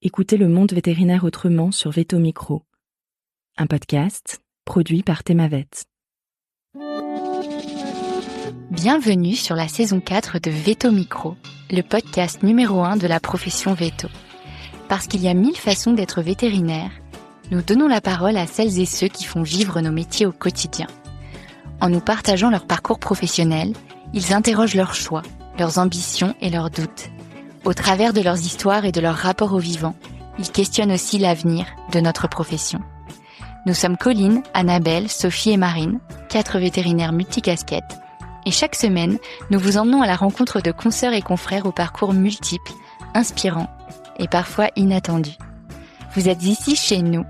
Écoutez le monde vétérinaire autrement sur Veto Micro, un podcast produit par Thémavet. Bienvenue sur la saison 4 de Veto Micro, le podcast numéro 1 de la profession veto. Parce qu'il y a 1000 façons d'être vétérinaire, nous donnons la parole à celles et ceux qui font vivre nos métiers au quotidien. En nous partageant leur parcours professionnel, ils interrogent leurs choix, leurs ambitions et leurs doutes. Au travers de leurs histoires et de leur rapport au vivant, ils questionnent aussi l'avenir de notre profession. Nous sommes Colline, Annabelle, Sophie et Marine, 4 vétérinaires multicasquettes, et chaque semaine, nous vous emmenons à la rencontre de consoeurs et confrères aux parcours multiples, inspirants et parfois inattendus. Vous êtes ici chez nous,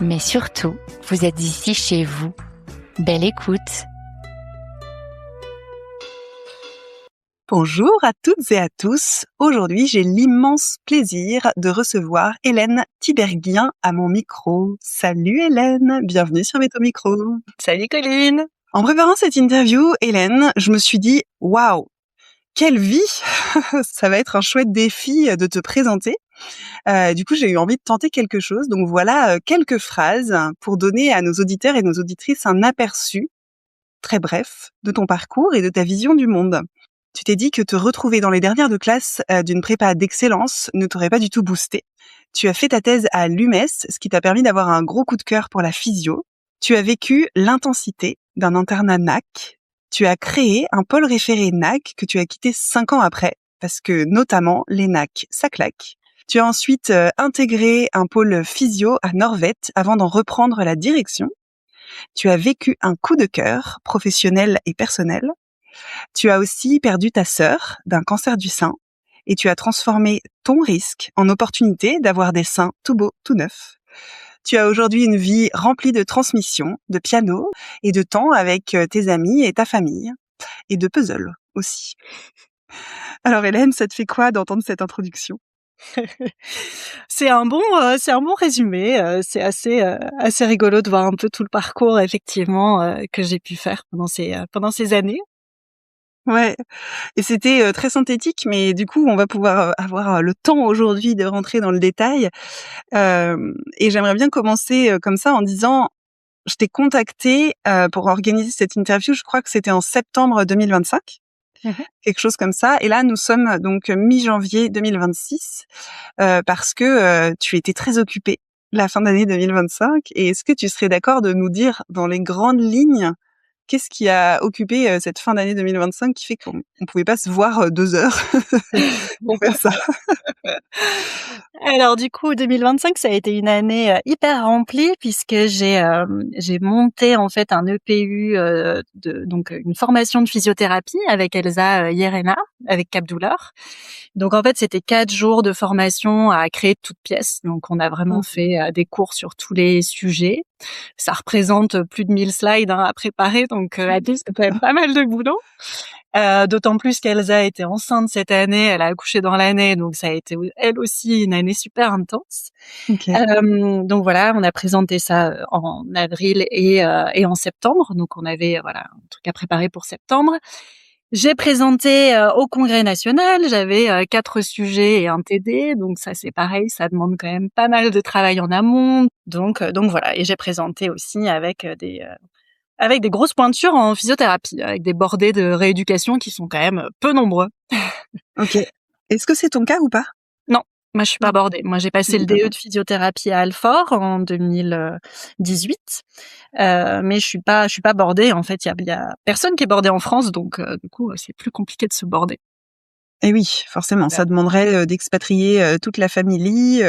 mais surtout, vous êtes ici chez vous. Belle écoute! Bonjour à toutes et à tous. Aujourd'hui, j'ai l'immense plaisir de recevoir Hélène Tiberghien à mon micro. Salut Hélène, bienvenue sur Veto Micro. Salut Colline. En préparant cette interview, Hélène, je me suis dit, waouh, quelle vie. Ça va être un chouette défi de te présenter. Du coup, j'ai eu envie de tenter quelque chose. Donc voilà quelques phrases pour donner à nos auditeurs et nos auditrices un aperçu, très bref, de ton parcours et de ta vision du monde. Tu t'es dit que te retrouver dans les dernières de classe d'une prépa d'excellence ne t'aurait pas du tout boosté. Tu as fait ta thèse à l'UMES, ce qui t'a permis d'avoir un gros coup de cœur pour la physio. Tu as vécu l'intensité d'un internat NAC. Tu as créé un pôle référé NAC que tu as quitté 5 ans après, parce que notamment les NAC, ça claque. Tu as ensuite intégré un pôle physio à Norvet avant d'en reprendre la direction. Tu as vécu un coup de cœur professionnel et personnel. Tu as aussi perdu ta sœur d'un cancer du sein et tu as transformé ton risque en opportunité d'avoir des seins tout beaux, tout neufs. Tu as aujourd'hui une vie remplie de transmission, de piano et de temps avec tes amis et ta famille et de puzzles aussi. Alors Hélène, ça te fait quoi d'entendre cette introduction ? C'est un bon résumé. C'est assez rigolo de voir un peu tout le parcours effectivement que j'ai pu faire pendant ces années. Ouais, et c'était très synthétique, mais du coup, on va pouvoir avoir le temps aujourd'hui de rentrer dans le détail. Et j'aimerais bien commencer comme ça en disant, je t'ai contacté pour organiser cette interview, je crois que c'était en septembre 2025, quelque chose comme ça. Et là, nous sommes donc mi-janvier 2026, parce que tu étais très occupée la fin d'année 2025. Et est-ce que tu serais d'accord de nous dire dans les grandes lignes qu'est-ce qui a occupé cette fin d'année 2025 qui fait qu'on ne pouvait pas se voir 2 heures pour faire ça? Alors du coup, 2025, ça a été une année hyper remplie puisque j'ai monté en fait un EPU, donc une formation de physiothérapie avec Elsa Yerena, avec Cap Douleur. Donc en fait, c'était 4 jours de formation à créer de toutes pièces. Donc on a vraiment fait des cours sur tous les sujets. Ça représente plus de 1000 slides à préparer, donc c'est quand même pas mal de boulot. D'autant plus qu'Elsa était enceinte cette année, elle a accouché dans l'année, donc ça a été elle aussi une année super intense. Okay. Donc voilà, on a présenté ça en avril et en septembre, donc on avait un truc à préparer pour septembre. J'ai présenté au Congrès national, j'avais 4 sujets et un TD, donc ça c'est pareil, ça demande quand même pas mal de travail en amont. Donc voilà, et j'ai présenté aussi avec des grosses pointures en physiothérapie, avec des bordées de rééducation qui sont quand même peu nombreux. Ok. Est-ce que c'est ton cas ou pas ? Non, moi je suis pas bordée. Moi j'ai passé le DE de physiothérapie à Alfort en 2018, mais je suis pas bordée. En fait, il y a personne qui est bordé en France, donc du coup c'est plus compliqué de se border. Eh oui, forcément, ça demanderait d'expatrier toute la famille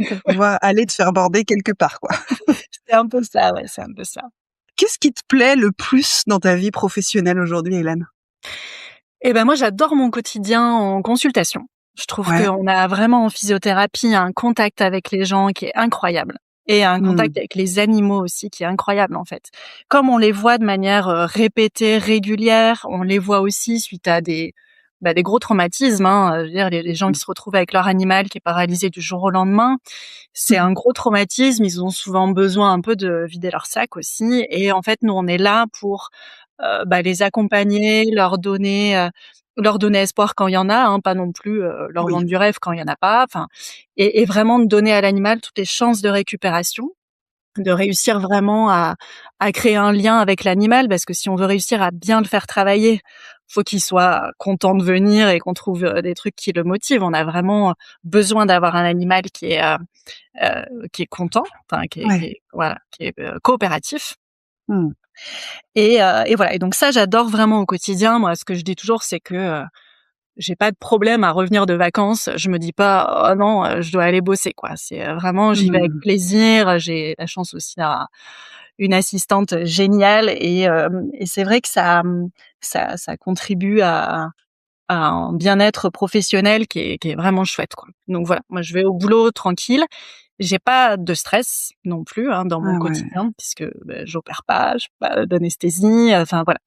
pour pouvoir aller te faire border quelque part, quoi. C'est un peu ça, ouais, c'est un peu ça. Qu'est-ce qui te plaît le plus dans ta vie professionnelle aujourd'hui, Hélène ? Eh ben moi j'adore mon quotidien en consultation. Je trouve qu'on a vraiment en physiothérapie un contact avec les gens qui est incroyable. Et un contact avec les animaux aussi qui est incroyable en fait. Comme on les voit de manière répétée, régulière, on les voit aussi suite à des gros traumatismes. Je veux dire, les gens qui se retrouvent avec leur animal qui est paralysé du jour au lendemain, c'est un gros traumatisme. Ils ont souvent besoin un peu de vider leur sac aussi. Et en fait, nous, on est là pour les accompagner, leur donner espoir quand il y en a, hein, pas non plus, leur Oui. vendre du rêve quand il y en a pas, enfin et vraiment de donner à l'animal toutes les chances de récupération, de réussir vraiment à créer un lien avec l'animal parce que si on veut réussir à bien le faire travailler, faut qu'il soit content de venir et qu'on trouve, des trucs qui le motivent. On a vraiment besoin d'avoir un animal qui est content, enfin qui Ouais. est voilà, qui est, coopératif Mmh. et voilà et donc ça, j'adore vraiment au quotidien. Moi, ce que je dis toujours, c'est que, j'ai pas de problème à revenir de vacances. Je me dis pas: «Oh non, je dois aller bosser», quoi. C'est, vraiment j'y vais avec Mmh. plaisir. J'ai la chance aussi d'avoir une assistante géniale et c'est vrai que ça contribue à un bien-être professionnel qui est vraiment chouette, quoi. Donc voilà, moi je vais au boulot tranquille. J'ai pas de stress non plus, hein, dans mon Ah ouais. quotidien puisque, j'opère pas, j'ai pas d'anesthésie, enfin voilà.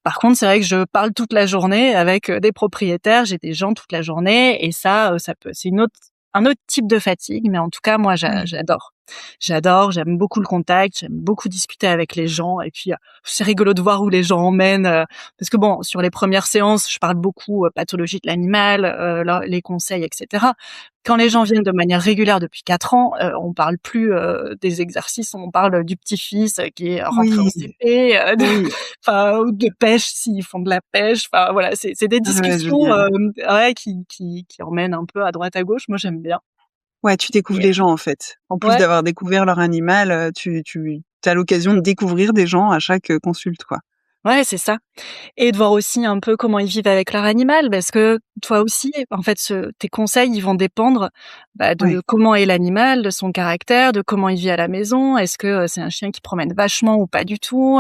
Par contre, c'est vrai que je parle toute la journée avec, des propriétaires, j'ai des gens toute la journée et ça peut c'est un autre type de fatigue, mais en tout cas, moi, Oui. j'adore. J'adore, j'aime beaucoup le contact, j'aime beaucoup discuter avec les gens et puis, c'est rigolo de voir où les gens emmènent, parce que bon, sur les premières séances, je parle beaucoup, pathologie de l'animal, les conseils et cetera. Quand les gens viennent de manière régulière depuis 4 ans, on parle plus, des exercices, on parle du petit-fils, qui est rentré en Oui. CP, de Oui. enfin, ou de pêche s'ils font de la pêche. Enfin voilà, c'est des Ah ouais, discussions, génial. ouais, qui emmènent un peu à droite à gauche. Moi, j'aime bien Ouais, tu découvres et les gens, en fait. En plus ouais, d'avoir découvert leur animal, tu as l'occasion de découvrir des gens à chaque, consulte, quoi. ouais, c'est ça et de voir aussi un peu comment ils vivent avec leur animal parce que toi aussi, en fait, tes conseils, ils vont dépendre, Ouais. de comment est l'animal, de son caractère, de comment il vit à la maison. Est-ce que, c'est un chien qui promène vachement ou pas du tout?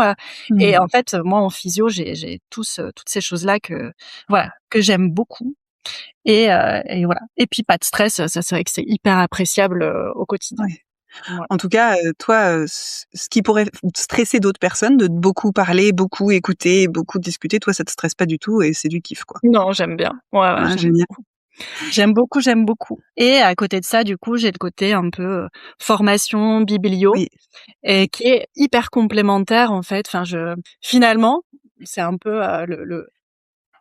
Et en Mmh. fait, moi, en physio, j'ai toutes ces choses-là voilà, que j'aime beaucoup et voilà et puis pas de stress, ça c'est vrai que c'est hyper appréciable, au quotidien. Ouais. Ouais. En tout cas, toi, ce qui pourrait stresser d'autres personnes, de beaucoup parler, beaucoup écouter, beaucoup discuter, toi, ça te stresse pas du tout et c'est du kiff, quoi. Non, j'aime bien. Ouais, ouais, Ah j'aime génial. beaucoup. J'aime beaucoup, j'aime beaucoup et à côté de ça, du coup, j'ai le côté un peu, formation, biblio Oui. et qui est hyper complémentaire, en fait. Enfin, finalement, c'est un peu,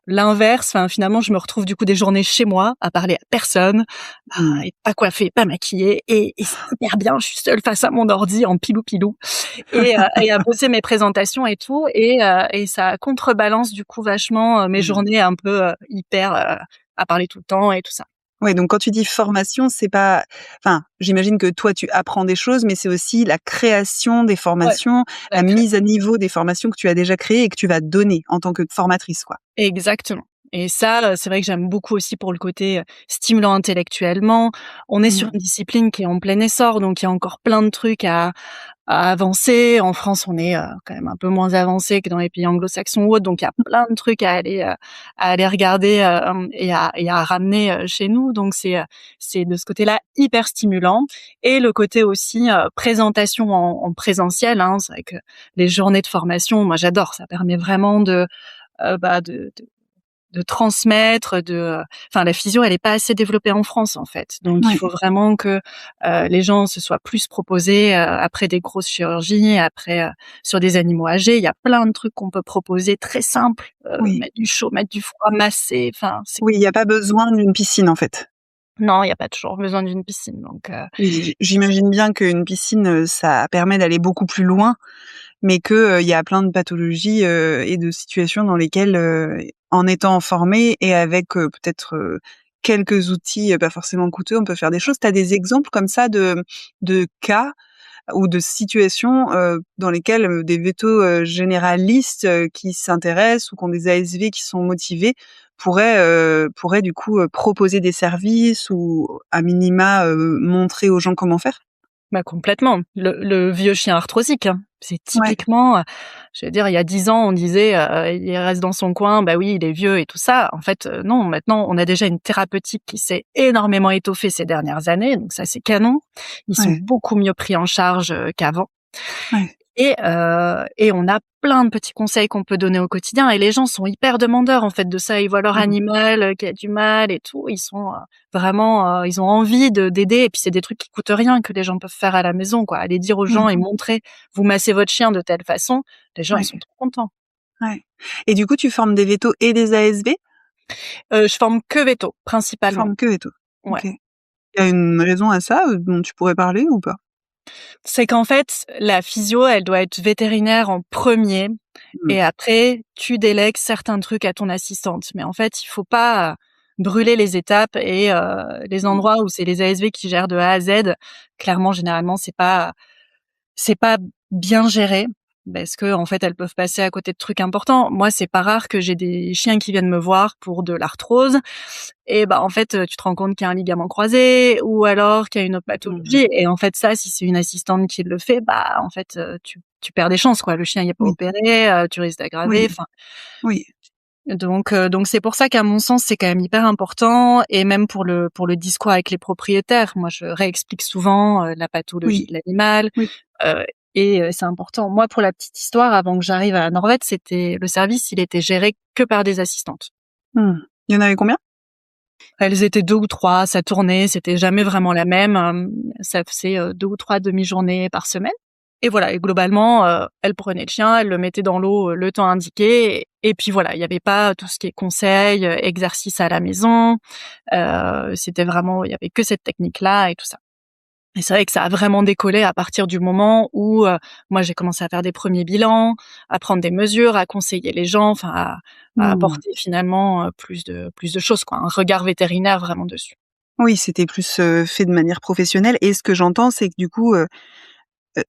l'inverse. Enfin, finalement, je me retrouve, du coup, des journées chez moi à parler à personne, à Mmh. être pas coiffée, pas maquillée et c'est hyper bien. Je suis seule face à mon ordi en pilou-pilou et à bosser mes présentations et tout et ça contrebalance, du coup, vachement, mes Mmh. journées un peu, hyper, à parler tout le temps et tout ça. Ouais, donc quand tu dis formation, c'est pas enfin, j'imagine que toi, tu apprends des choses, mais c'est aussi la création des Ouais, formations, la la cré mise à niveau des formations que tu as déjà créées et que tu vas donner en tant que formatrice, quoi. exactement et ça, c'est vrai que j'aime beaucoup aussi pour le côté, stimulant intellectuellement. On est sur Mmh. une discipline qui est en plein essor, donc il y a encore plein de trucs à avancer. En France, on est, quand même un peu moins avancé que dans les pays anglo-saxons ou autres, donc il y a plein de trucs à aller regarder, et à ramener, chez nous. Donc c'est de ce côté-là hyper stimulant et le côté aussi, présentation en présentiel, hein. C'est vrai que les journées de formation, moi j'adore. Ça permet vraiment de transmettre, enfin la physio elle est pas assez développée en France en fait. Donc il Ouais. faut vraiment que, les gens se soient plus proposés, après des grosses chirurgies, après, sur des animaux âgés. Il y a plein de trucs qu'on peut proposer très simples, Oui. mettre du chaud, mettre du froid, masser, enfin c'est Oui, il y a pas besoin d'une piscine, en fait. non, il y a pas toujours besoin d'une piscine donc Oui, j'imagine bien qu'une piscine, ça permet d'aller beaucoup plus loin, mais que, il y a plein de pathologies, et de situations dans lesquelles, en étant formé et avec, peut-être, quelques outils, pas forcément coûteux, on peut faire des choses. Tu as des exemples comme ça de cas ou de situations, dans lesquelles, des vétos, généralistes, qui s'intéressent ou qui ont des ASV qui sont motivés pourraient du coup, proposer des services ou à minima, montrer aux gens comment faire? complètement. Le vieux chien arthrosique, hein. C'est Ouais, typiquement, je veux dire, il y a 10 ans, on disait, «Il reste dans son coin, bah oui, il est vieux» et tout ça. En fait, non, maintenant, on a déjà une thérapeutique qui s'est énormément étoffée ces dernières années, donc ça, c'est canon. Ils sont ouais, beaucoup mieux pris en charge, qu'avant ouais. et on a plein de petits conseils qu'on peut donner au quotidien et les gens sont hyper demandeurs, en fait, de ça. Ils voient leur Mmh. animal, qui a du mal et tout. Ils sont, vraiment, ils ont envie d'aider et puis c'est des trucs qui coûtent rien que les gens peuvent faire à la maison, quoi. Aller dire aux gens Mmh. et montrer: «Vous massez votre chien de telle façon», les gens, ils Ouais. sont trop contents. Ouais. Et du coup, tu formes des vétos et des ASV? Je forme que veto, Tu principalement. formes que vétos? Ouais. OK. Il y a une raison à ça, dont tu pourrais parler ou pas? C'est qu'en fait, la physio, elle doit être vétérinaire en premier Mmh. et après, tu délègues certains trucs à ton assistante. Mais en fait, il faut pas brûler les étapes et les Mmh. endroits où c'est les ASV qui gèrent de A à Z, clairement, généralement, c'est pas bien géré parce que en fait, elles peuvent passer à côté de trucs importants. Moi, c'est pas rare que j'ai des chiens qui viennent me voir pour de l'arthrose et bah, en fait, tu te rends compte qu'il y a un ligament croisé ou alors qu'il y a une autre Mmh. pathologie et en fait, ça, si c'est une assistante qui le fait, bah, en fait, tu perds des chances, quoi. Le chien, il est pas Oui, opéré, tu risques d'aggraver, oui, enfin oui, donc c'est pour ça qu'à mon sens, c'est quand même hyper important et même pour le discours avec les propriétaires. Moi, je réexplique souvent, la pathologie oui, de l'animal, oui. heu c'est important. Moi, pour la petite histoire, avant que j'arrive à Norvège, c'était le service, il était géré que par des assistantes. Mmh. Il y en avait combien? Elles étaient 2 ou 3, ça tournait, c'était jamais vraiment la même, ça faisait, 2 ou 3 demi-journées par semaine et voilà et globalement, elles prenaient le chien, elles le mettaient dans l'eau, le temps indiqué et puis voilà, il y avait pas tout ce qui est conseils, exercices à la maison, c'était vraiment il y avait que cette technique-là et tout ça. Et c'est vrai que ça a vraiment décollé à partir du moment où, moi j'ai commencé à faire des premiers bilans, à prendre des mesures, à conseiller les gens, enfin à Mmh. apporter finalement, plus de choses quoi, un regard vétérinaire vraiment dessus. Oui, c'était plus, fait de manière professionnelle et ce que j'entends, c'est que du coup,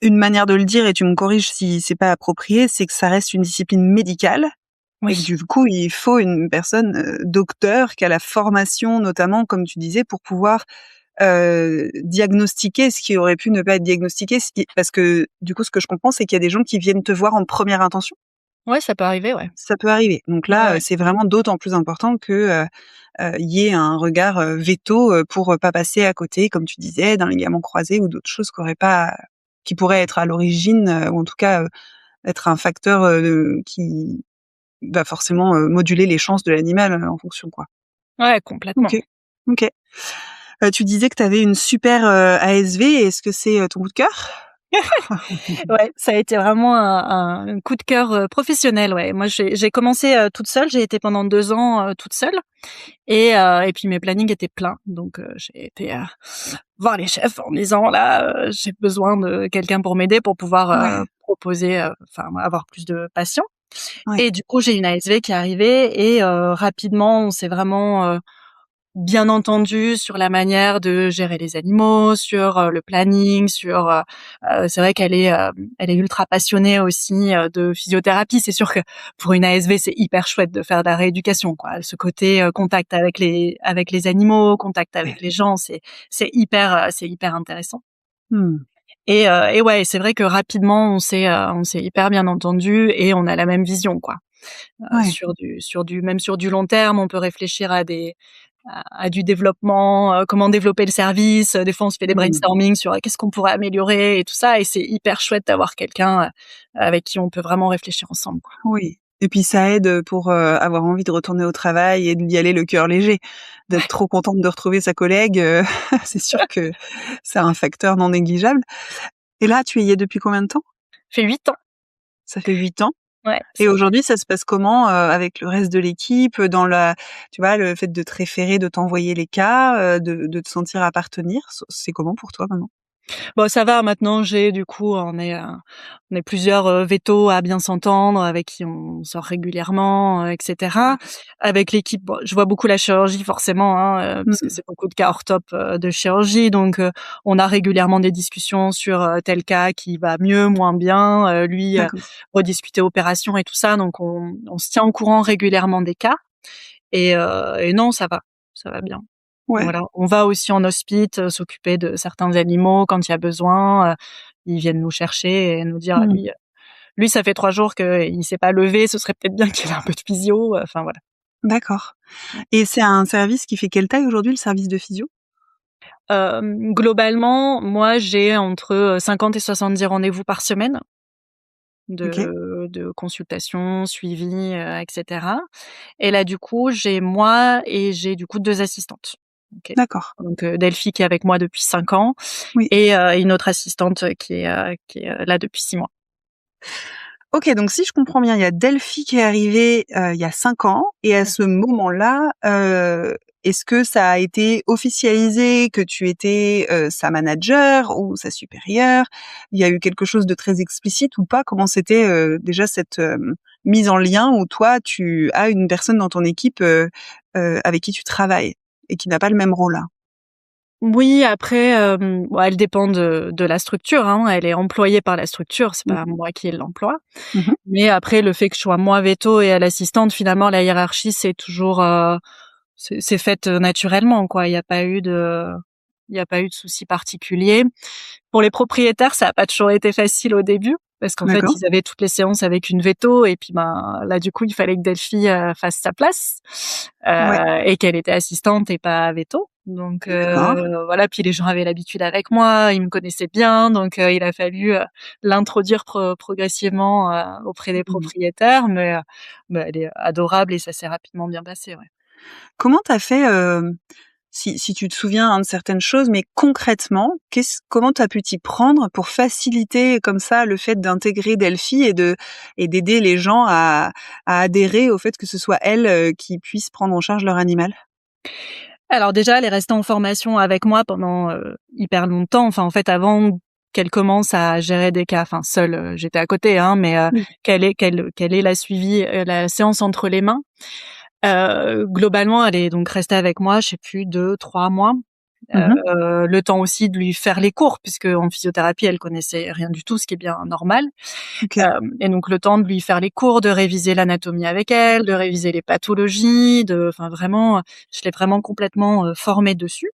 une manière de le dire et tu me corriges si c'est pas approprié, c'est que ça reste une discipline médicale et que Oui, du coup, il faut une personne, docteur qui a la formation notamment, comme tu disais, pour pouvoir, diagnostiquer ce qui aurait pu ne pas être diagnostiqué. Ce qui parce que du coup, ce que je comprends, c'est qu'il y a des gens qui viennent te voir en première intention? ouais, ça peut arriver, ouais. Ça peut arriver. Donc Ouais, là, ouais. c'est vraiment d'autant plus important que, il y ait un regard, véto, pour, pas passer à côté, comme tu disais, d'un ligament croisé ou d'autres choses qui pourraient être à l'origine, ou en tout cas, être un facteur, qui va forcément, moduler les chances de l'animal, en fonction, quoi. Ouais, complètement. OK. OK. Tu disais que tu avais une super, ASV. Est-ce que c'est, ton coup de cœur? Ouais, ça a été vraiment un coup de cœur, professionnel, ouais. Moi, j'ai commencé, toute seule, j'ai été pendant 2 ans, toute seule et puis mes plannings étaient pleins. Donc j'ai été, voir les chefs en disant: «Là, j'ai besoin de quelqu'un pour m'aider pour pouvoir, Ouais, proposer, enfin avoir plus de patients» ouais. et du coup, j'ai une ASV qui est arrivée et rapidement, on s'est vraiment, bien entendu sur la manière de gérer les animaux, sur, le planning, sur, c'est vrai elle est ultra passionnée aussi, de physiothérapie. C'est sûr que pour une ASV, c'est hyper chouette de faire de la rééducation, quoi. Ce côté, contact avec les animaux, contact avec les gens, c'est hyper intéressant Mmh. et ouais, c'est vrai que rapidement on s'est hyper bien entendu et on a la même vision, quoi. Ouais. Sur du long terme, on peut réfléchir à du développement, comment développer le service. Des fois, on se fait des Mmh. brainstorming sur, qu'est-ce qu'on pourrait améliorer et tout ça et c'est hyper chouette d'avoir quelqu'un, avec qui on peut vraiment réfléchir ensemble, quoi. Oui et puis ça aide, pour, avoir envie de retourner au travail et d'y aller le cœur léger. D'être trop contente de retrouver sa collègue, c'est sûr que c'est un facteur non négligeable et là, tu y es depuis combien de temps? Ça fait 8 ans. Ça fait 8 ans Ouais, et ça fait aujourd'hui, ça se passe comment, avec le reste de l'équipe, dans la tu vois, le fait de te référer, de t'envoyer les cas, de te sentir appartenir, c'est comment pour toi maintenant? bon, ça va maintenant, j'ai du coup, on est plusieurs, vétos à bien s'entendre, avec qui on sort régulièrement, et cetera. Avec l'équipe, bon, je vois beaucoup la chirurgie forcément, hein, parce que Mmh. c'est beaucoup de cas hors top, de chirurgie, donc on a régulièrement des discussions sur, tel cas qui va mieux, moins bien, lui, D'accord. rediscuter opération et tout ça, donc on se tient au courant régulièrement des cas et non, ça va bien. Ouais. Voilà, on va aussi en hospice, s'occuper de certains animaux quand il y a besoin, ils viennent nous chercher et nous dire: «Ah Mmh. lui ça fait 3 jours qu'il s'est pas levé, ce serait peut-être bien qu'il ait un peu de physio», enfin voilà. D'accord et c'est un service qui fait quelle taille aujourd'hui, le service de physio? Globalement, moi j'ai entre, 50 et 70 rendez-vous par semaine OK. de consultation, suivi, et cetera et là du coup, j'ai moi et j'ai du coup 2 assistantes. OK. D'accord. Donc Delphi qui est avec moi depuis 5 ans Oui. et une autre assistante qui est là depuis 6 mois. OK, donc si je comprends bien, il y a Delphi qui est arrivée, il y a 5 ans et à ce moment-là, est-ce que ça a été officialisé que tu étais, sa manager ou sa supérieure? Il y a eu quelque chose de très explicite ou pas? Comment c'était, déjà cette, mise en lien où toi, tu as une personne dans ton équipe, avec qui tu travailles et qui n'a pas le même rôle, là? Oui, après, bon, elle dépend de la structure, hein. Elle est employée par la structure, c'est pas Mmh. moi qui l'emploie. Mmh. Mais après, le fait que je sois moi veto et elle assistante, finalement, la hiérarchie, c'est toujours, c'est faite, naturellement, quoi. Il y a pas eu de souci particulier. Pour les propriétaires, ça a pas toujours été facile au début parce qu'en fait, D'accord. ils avaient toutes les séances avec une veto et puis, ben, là, du coup, il fallait que Delphi, fasse sa place, Ouais, et qu'elle était assistante et pas veto. Donc d'accord. voilà, puis les gens avaient l'habitude avec moi, ils me connaissaient bien, donc il a fallu, l'introduire progressivement, auprès des Mmh. propriétaires, mais elle est adorable et ça s'est rapidement bien passé, ouais. Comment tu as fait, si tu te souviens, hein, de certaines choses, mais concrètement, comment tu as pu t'y prendre pour faciliter comme ça le fait d'intégrer Delphi et d'aider les gens à adhérer au fait que ce soit elles, qui puissent prendre en charge leur animal? Alors déjà, elle est restée en formation avec moi pendant, hyper longtemps. Enfin, en fait, avant qu'elle commence à gérer des cas, enfin seule, j'étais à côté, hein, mais Mmh. qu'elle ait la suivi, la séance entre les mains. Globalement, elle est donc restée avec moi, je sais plus 2, 3 mois. Mmh. Le temps aussi de lui faire les cours puisque en physiothérapie, elle connaissait rien du tout, ce qui est bien normal. OK. Et donc le temps de lui faire les cours, de réviser l'anatomie avec elle, de réviser les pathologies, enfin vraiment, je l'ai vraiment complètement, formée dessus.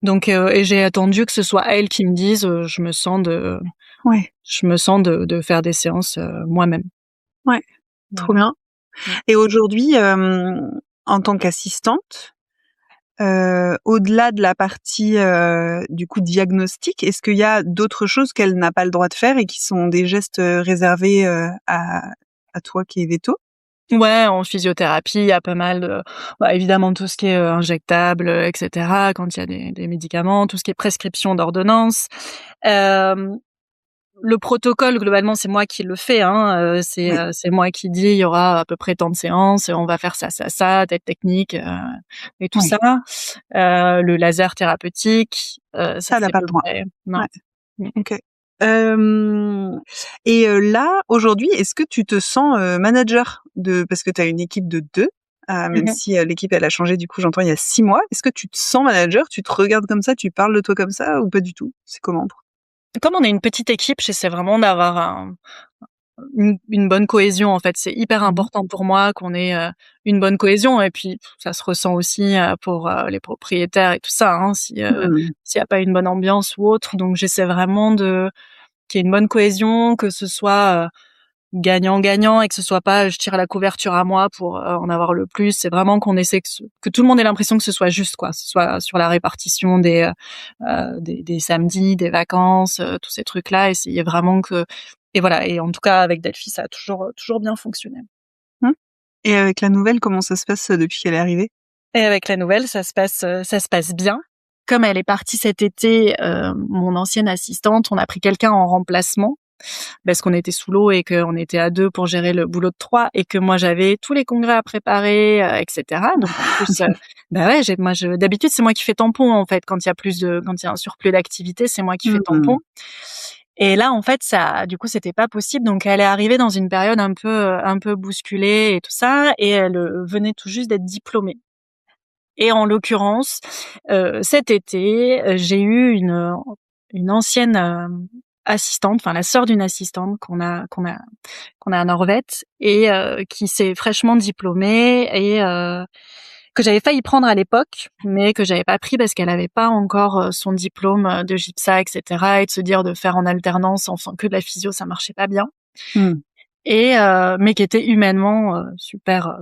Donc et j'ai attendu que ce soit elle qui me dise, Ouais, je me sens de faire des séances, moi-même. ouais, trop Voilà. bien. Mmh. Et aujourd'hui, en tant qu'assistante, au-delà de la partie, du coup diagnostic, est-ce qu'il y a d'autres choses qu'elle n'a pas le droit de faire et qui sont des gestes, réservés, à toi qui es véto? Ouais, en physiothérapie, il y a pas mal de bah, évidemment tout ce qui est, injectable, et cetera, quand il y a des médicaments, tout ce qui est prescription d'ordonnance. Hem, le protocole, globalement, c'est moi qui le fais, hein, Oui. c'est moi qui dis: «Il y aura à peu près tant de séances, on va faire ça, ça, ça, telle technique», et tout Oui, ça. Le laser thérapeutique, ça ça, elle a c'est à pas le peu droit. près non. Ouais, Mmh. OK. Hem et là, aujourd'hui, est-ce que tu te sens, manager parce que tu as une équipe de 2, même Mmh. si, l'équipe, elle a changé, du coup, j'entends, il y a 6 mois. Est-ce que tu te sens manager? Tu te regardes comme ça? Tu parles de toi comme ça ou pas du tout? C'est comment pour Comme on est une petite équipe, j'essaie vraiment d'avoir une bonne cohésion, en fait. C'est hyper Mmh. important pour moi qu'on ait, une bonne cohésion et puis ça se ressent aussi, pour, les propriétaires et tout ça, hein, Mmh. s'il y a pas une bonne ambiance ou autre. Donc j'essaie vraiment de qu'il y ait une bonne cohésion, que ce soit, gagnant-gagnant et que ce soit pas je tire la couverture à moi pour, en avoir le plus. C'est vraiment qu'on essaie que tout le monde ait l'impression que ce soit juste, quoi. Que ce soit sur la répartition des samedis, des vacances, tous ces trucs-là. Essayer vraiment que et voilà et en tout cas avec Delphi, ça a toujours bien fonctionné. Mmh. Et avec la nouvelle, comment ça se passe, depuis qu'elle est arrivée? Et avec la nouvelle, ça se passe bien. Comme elle est partie cet été, mon ancienne assistante, on a pris quelqu'un en remplacement parce qu'on était sous l'eau et qu'on était à 2 pour gérer le boulot de 3 et que moi j'avais tous les congrès à préparer, et cetera. Donc en plus, bah ouais, d'habitude c'est moi qui fais tampon en fait quand il y a un surplus d'activité, c'est moi qui fais Mmh. tampon. Et là en fait ça du coup c'était pas possible donc elle est arrivée dans une période un peu bousculée et tout ça et elle, venait tout juste d'être diplômée. Et en l'occurrence, cet été, j'ai eu une ancienne, assistante, enfin la sœur d'une assistante qu'on a à Norvète et qui s'est fraîchement diplômée et que j'avais failli prendre à l'époque, mais que j'avais pas pris parce qu'elle avait pas encore, son diplôme, de GIPSA et cetera et de se dire de faire en alternance en faisant que de la physio, ça marchait pas bien Mmh. et mais qui était humainement, super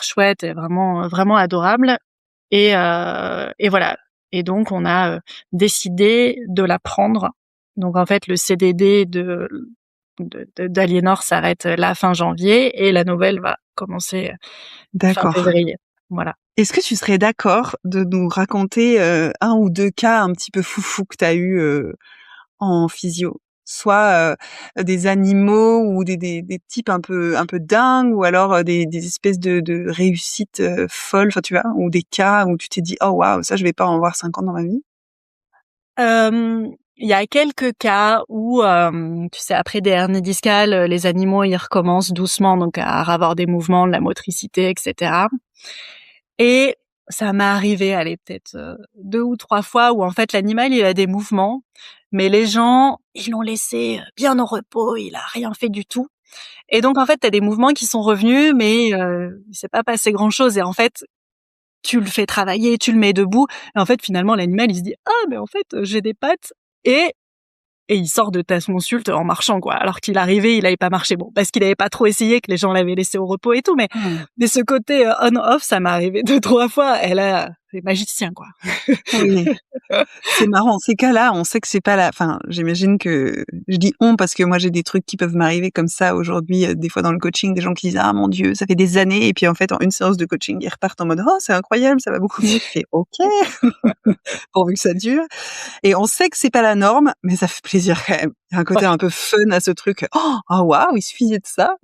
chouette et vraiment adorable et voilà et donc on a, décidé de la prendre. Donc en fait, le CDD d'Aliénor s'arrête, là fin janvier et la nouvelle va commencer, fin D'accord. février. Voilà. Est-ce que tu serais d'accord de nous raconter, 1 ou 2 cas un petit peu foufou que tu as eu, en physio? soit des animaux ou des types un peu dingues, ou alors des espèces de réussites folles, enfin tu vois, ou des cas où tu t'es dit oh waouh, ça je vais pas en voir 50 dans ma vie. Il y a quelques cas où, tu sais, après des hernies discales, les animaux, ils recommencent doucement donc à avoir des mouvements, de la motricité, etc. Et ça m'est arrivé, allez, peut-être 2 ou 3 fois où en fait l'animal, il a des mouvements, mais les gens, ils l'ont laissé bien au repos, il a rien fait du tout. Et donc en fait, tu as des mouvements qui sont revenus, mais il s'est pas passé grand-chose. Et en fait, tu le fais travailler, tu le mets debout, et en fait, finalement, l'animal, il se dit: «Ah, mais en fait, j'ai des pattes», et il sort de ta consulte en marchant, quoi. Alors qu'il arrivait, il avait pas marché. Bon, parce qu'il avait pas trop essayé, que les gens l'avaient laissé au repos et tout, Mmh. mais ce côté on-off, ça m'est arrivé 2-3 fois. Et là, c'est magicien, quoi. Oui. C'est marrant, ces cas-là, on sait que c'est pas enfin, j'imagine que je dis «on» parce que moi j'ai des trucs qui peuvent m'arriver comme ça aujourd'hui, des fois dans le coaching, des gens qui disent: «Ah mon Dieu, ça fait des années», et puis en fait en une séance de coaching, ils repartent en mode: «Oh c'est incroyable, ça va beaucoup mieux». Tu fais: «OK, pourvu que ça dure». Et on sait que c'est pas la norme, mais ça fait plaisir quand même. Il y a un côté Ouais, un peu fun à ce truc. «Oh, ah waouh, il suffisait de ça».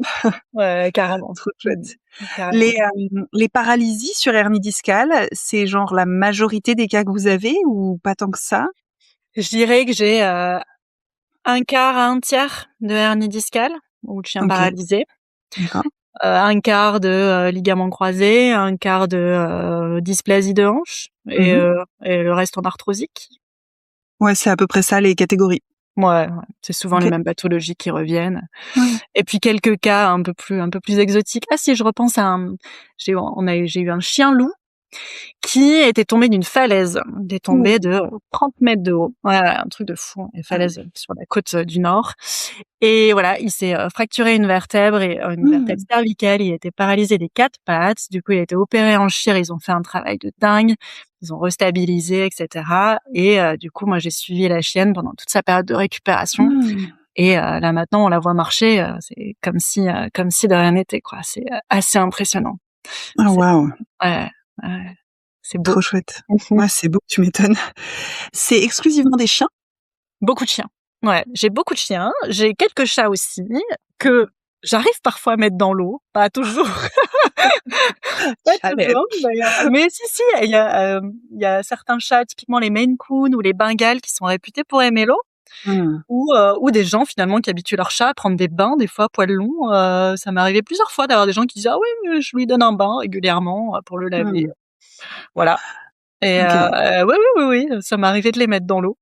ouais, carrément. Trop chouette. Carrément. Les paralysies sur hernie discale, c'est genre la majorité des cas que vous avez ou pas tant que ça? Je dirais que j'ai, 1/4 à 1/3 de hernie discale, ou de chien OK, paralysé, d'accord. 1/4 de, ligaments croisés, 1/4 de, dysplasie de hanche, Mmh mh. et le reste en arthrosique. Ouais, c'est à peu près ça les catégories. Ouais, ouais, c'est souvent les OK. mêmes pathologies qui reviennent. Ouais. Et puis quelques cas un peu plus exotiques. Ah si, je repense à j'ai eu un chien loup qui était tombé d'une falaise. Il est Ouh. tombé de 30 mètres de haut. Ouais, ouais, un truc de fou. Une Ah falaise ouais. sur la côte du Nord. Et voilà, il s'est fracturé une vertèbre, et une vertèbre Mmh. cervicale. Il était paralysé des 4 pattes. Du coup, il a été opéré en chir. Ils ont fait un travail de dingue. Ils ont restabilisé, etc. Et du coup, moi, j'ai suivi la chienne pendant toute sa période de récupération. Mmh. Et là, maintenant, on la voit marcher. C'est comme si de rien n'était, quoi. C'est assez impressionnant. Ah C'est waouh, Ouais, ouais, c'est beau. trop chouette. Mmh. Ouais, c'est beau, tu m'étonnes. C'est exclusivement des chiens? Beaucoup de chiens. Ouais, j'ai beaucoup de chiens. J'ai quelques chats aussi que j'arrive parfois à mettre dans l'eau, pas toujours. Pas toujours, Challenge. mais si, il y a certains chats, typiquement les Maine Coon ou les Bengales, qui sont réputés pour aimer l'eau, Mmh. ou des gens finalement qui habituent leur chat à prendre des bains, des fois à poils longs. Ça m'est arrivé plusieurs fois d'avoir des gens qui disent: «Ah oui, je lui donne un bain régulièrement, pour le laver». Mmh. Voilà. Et OK. oui, oui, oui, oui, ça m'est arrivé de les mettre dans l'eau.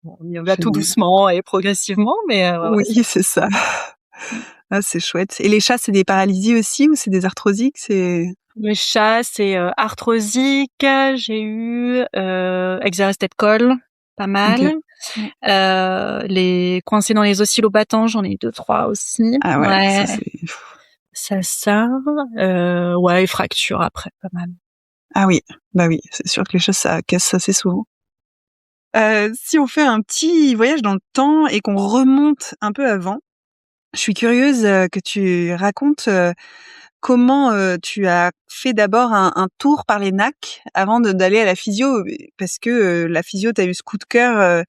Bon, on y va tout Génial. doucement et progressivement, mais ouais, ouais, Oui, c'est ça. mmh. Ah, c'est chouette. Et les chats, c'est des paralysies aussi ou c'est des arthrosiques? C'est Le chat, c'est, arthrosique. J'ai eu, exarrhès tête-col, pas OK. mal. Mmh. Les coincés dans les oscillobattants, j'en ai eu 2-3 aussi. Ah ouais, ça Ouais, c'est ça, ouais, et fractures après, pas mal. ah oui, bah oui, c'est sûr que les chats, ça casse assez souvent. Si on fait un petit voyage dans le temps et qu'on remonte un peu avant, je suis curieuse, que tu racontes, comment, tu as fait d'abord un tour par les NAC avant d'aller à la physio? Parce que, la physio, tu as eu ce coup de cœur,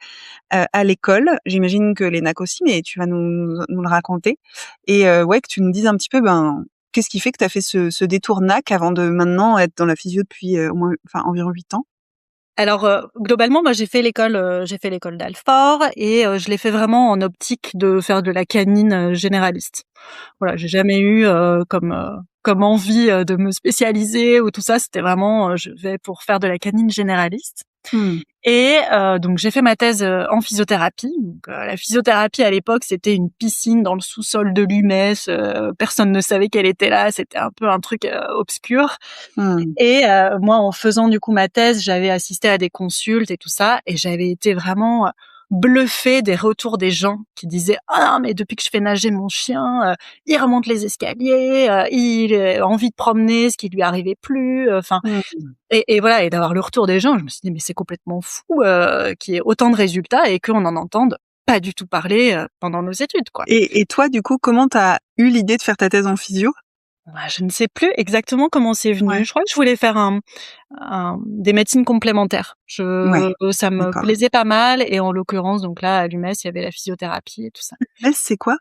à l'école. J'imagine que les NAC aussi, mais tu vas nous le raconter. Et ouais, que tu nous dises un petit peu, ben, qu'est-ce qui fait que tu as fait ce détour NAC avant de maintenant être dans la physio depuis, au moins enfin environ 8 ans? Alors, globalement, moi, j'ai fait l'école d'Alfort, et je l'ai fait vraiment en optique de faire de la canine, généraliste. Voilà, j'ai jamais eu, comme envie, de me spécialiser ou tout ça. C'était vraiment, je vais pour faire de la canine généraliste. Mmh. Et donc j'ai fait ma thèse, en physiothérapie. Donc la physiothérapie à l'époque, c'était une piscine dans le sous-sol de l'UMES, personne ne savait qu'elle était là, c'était un peu un truc, obscur. Mmh. Et moi, en faisant du coup ma thèse, j'avais assisté à des consultes et tout ça, et j'avais été vraiment, bluffée des retours des gens qui disaient: «Ah non, mais depuis que je fais nager mon chien, il remonte les escaliers, il a envie de promener, ce qui lui arrivait plus», enfin, Mmh. et voilà, et d'avoir le retour des gens, je me suis dit: «Mais c'est complètement fou, qu'il y ait autant de résultats et qu'on n'en entende pas du tout parler, pendant nos études, quoi». Et toi, du coup, comment tu as eu l'idée de faire ta thèse en physio? Je ne sais plus exactement comment c'est venu. Ouais. Je crois que je voulais faire des médecines complémentaires. Ouais, Ça me d'accord. plaisait pas mal et en l'occurrence, donc là, à l'UMES, il y avait la physiothérapie et tout ça. Metz, c'est quoi?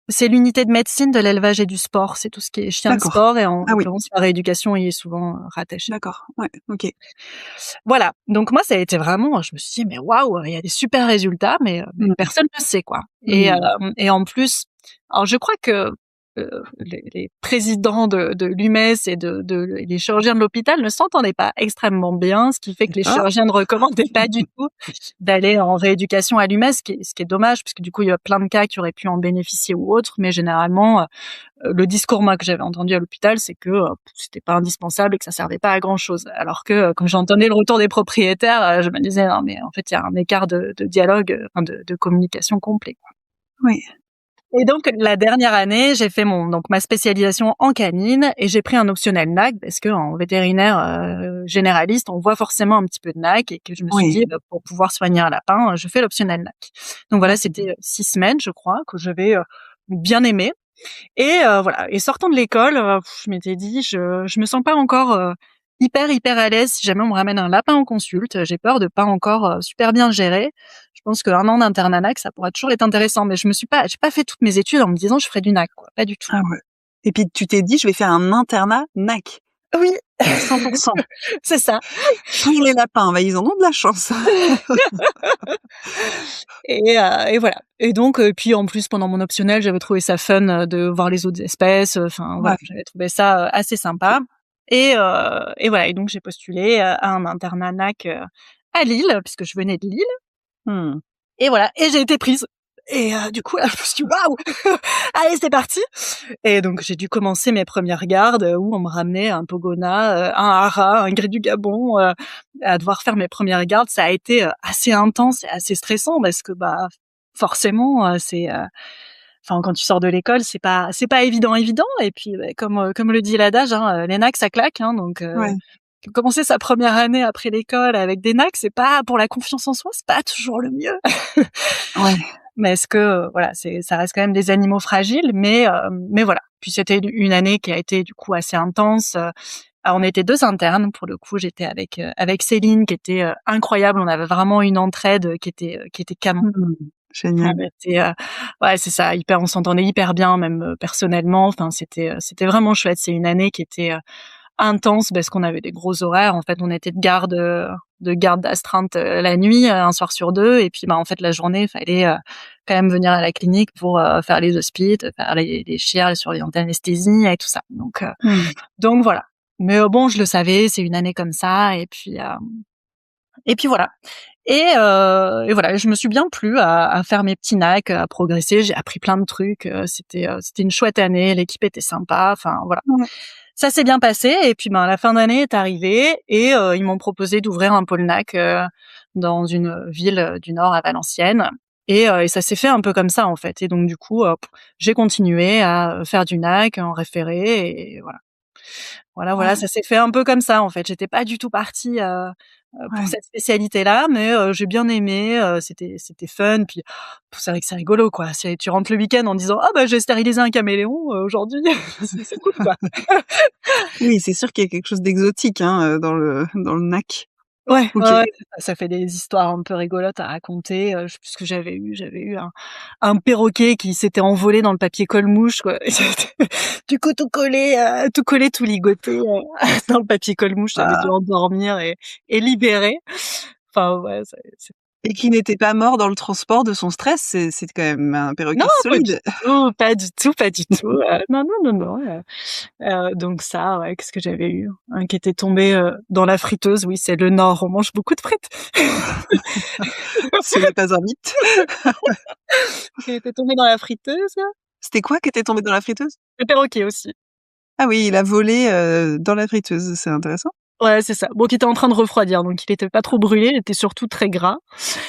C'est l'unité de médecine de l'élevage et du sport. C'est tout ce qui est chien de D'accord. sport et en Ah oui, l'occurrence, la rééducation y est souvent rattachée. d'accord. Ouais, OK. Voilà. Donc moi, ça a été vraiment, je me suis dit: «Mais waouh, il y a des super résultats, mais Mmh. personne ne le sait, quoi». Mmh. Et en plus, alors je crois que, les présidents de l'UMES et les chirurgiens de l'hôpital ne s'entendaient pas extrêmement bien, ce qui fait que les D'accord. chirurgiens ne recommandaient pas du tout d'aller en rééducation à l'UMES, ce qui est dommage, parce que du coup, il y a plein de cas qui auraient pu en bénéficier ou autres, mais généralement, le discours, moi, que j'avais entendu à l'hôpital, c'est que, c'était pas indispensable et que ça servait pas à grand chose. Alors que, quand j'entendais le retour des propriétaires, je me disais: «Non, mais en fait, il y a un écart de dialogue, enfin de communication complet, quoi». Oui. Et donc la dernière année, j'ai fait ma spécialisation en canine et j'ai pris un optionnel NAC parce que en vétérinaire, généraliste, on voit forcément un petit peu de NAC et que je me suis Oui. dit: «Bah, pour pouvoir soigner un lapin, je fais l'optionnel NAC». Donc voilà, Mmh. c'était, 6 semaines, je crois, que j'avais, bien aimé. Et voilà, et sortant de l'école, je m'étais dit: «Je me sens pas encore, hyper à l'aise si jamais on me ramène un lapin en consulte. J'ai peur de pas encore, super bien le gérer». Je pense qu'1 an d'internat NAC, ça pourrait toujours être intéressant, mais j'ai pas fait toutes mes études en me disant: «Je ferai du NAC», quoi, pas du tout. Ah ouais. Et puis tu t'es dit: «Je vais faire un internat NAC, Oui, 100%, c'est ça. pour les lapins». Bah, ils en ont de la chance. Et voilà. Et donc puis en plus pendant mon optionnel, j'avais trouvé ça fun, de voir les autres espèces, enfin Ouais, voilà, j'avais trouvé ça, assez sympa. Et voilà, et donc j'ai postulé, à un internat NAC, à Lille, puisque je venais de Lille. mmh. Et voilà, et j'ai été prise. Et du coup, là, je me suis dit: «Waouh! Allez, c'est parti!» Et donc j'ai dû commencer mes premières gardes, où on me ramenait un Pogona, un Hara, un Gris du Gabon, à devoir faire mes premières gardes. Ça a été, assez intense et assez stressant parce que, bah, forcément, enfin, quand tu sors de l'école, c'est pas évident et puis, beh, comme le dit l'adage, hein, les nacs ça claque, hein, donc Ouais, commencer sa première année après l'école avec des nacs, c'est pas pour la confiance en soi, c'est pas toujours le mieux. ouais, Mais est-ce que, voilà, ça reste quand même des animaux fragiles, mais voilà. Puis c'était une année qui a été du coup assez intense. On était 2 internes pour le coup. J'étais avec Céline qui était, incroyable. On avait vraiment une entraide qui était canon. mmh. On Génial. était, ouais, c'est ça, on s'entendait hyper bien même, personnellement. Enfin, c'était vraiment chouette. C'est une année qui était, intense parce qu'on avait des gros horaires. En fait, on était de garde d'astreinte, la nuit, 1 soir sur 2, et puis, bah, en fait, la journée, il fallait, quand même venir à la clinique pour, faire les hospites, faire les chires, les surveillants d'anesthésie et tout ça. Mmh. Donc voilà. Mais, bon, je le savais, c'est une année comme ça, et puis voilà. Et voilà, je me suis bien plu à faire mes petits nacs, à progresser. J'ai appris plein de trucs, c'était une chouette année, l'équipe était sympa, enfin voilà. Ouais. Ça s'est bien passé et puis, ben, la fin d'année est arrivée et ils m'ont proposé d'ouvrir un pôle NAC, dans une ville, du Nord à Valenciennes, et ça s'est fait un peu comme ça, en fait, et donc du coup, j'ai continué à, faire du NAC en référé et voilà. Voilà, Ouais, ça s'est fait un peu comme ça, en fait. J'étais pas du tout partie, pour ouais. cette spécialité-là, mais j'ai bien aimé, c'était fun, puis c'est vrai que c'est rigolo, quoi. Tu rentres le week-end en disant: «Ah bah, j'ai stérilisé un caméléon, aujourd'hui». C'est cool, quoi. Oui, c'est sûr qu'il y a quelque chose d'exotique, hein, dans le NAC. Ouais, OK. ouais, ça fait des histoires un peu rigolotes à raconter, je sais plus ce que j'avais eu un perroquet qui s'était envolé dans le papier colle-mouche, quoi. Du coup, tout collé, tout ligoté, dans le papier colle-mouche. J'avais dû Ah, endormir et libérer. Enfin, ouais, c'est et qui n'était pas mort dans le transport de son stress, c'est quand même un non, perroquet pas du solide. tout, pas du tout, pas du tout, non, non, non, non, donc ça, ouais, qu'est-ce que j'avais eu? Un qui était tombé, dans la friteuse. Oui, c'est le Nord, on mange beaucoup de frites. Ce n'est pas un mythe. Qui était tombé dans la friteuse. C'était quoi qui était tombé dans la friteuse? Le perroquet aussi. Ah oui, il a volé, dans la friteuse, c'est intéressant. Ouais, c'est ça. Bon, qui était en train de refroidir, donc il était pas trop brûlé, il était surtout très gras.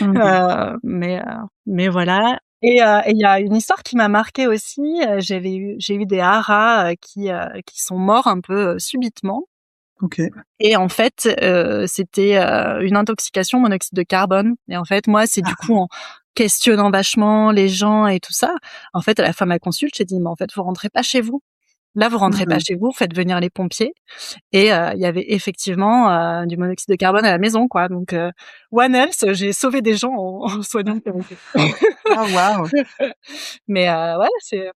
Mmh. Mais voilà. Et il y a une histoire qui m'a marquée aussi, j'ai eu des haras, qui sont morts un peu, subitement, OK. et en fait, c'était, une intoxication au monoxyde de carbone, et en fait, moi, c'est du Ah. coup en questionnant vachement les gens et tout ça, en fait, à la fin de la consulte, j'ai dit: «Mais en fait, vous rentrez pas chez vous». là, vous rentrez pas chez vous, faites venir les pompiers. Et il y avait effectivement du monoxyde de carbone à la maison, quoi. Donc, one else, j'ai sauvé des gens en soignant le cancer. Ah waouh! Mais ouais, c'est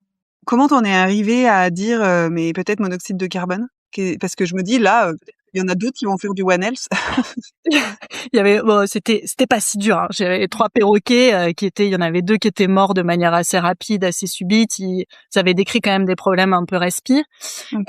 Comment t'en es arrivée à dire, mais peut-être monoxyde de carbone? Parce que je me dis là, peut-être il y en a d'autres qui vont faire du one else. il y avait bon, c'était pas si dur, hein. J'avais 3 perroquets, il y en avait 2 qui étaient morts de manière assez rapide, assez subite. Ils avaient décrit quand même des problèmes un peu respi. OK.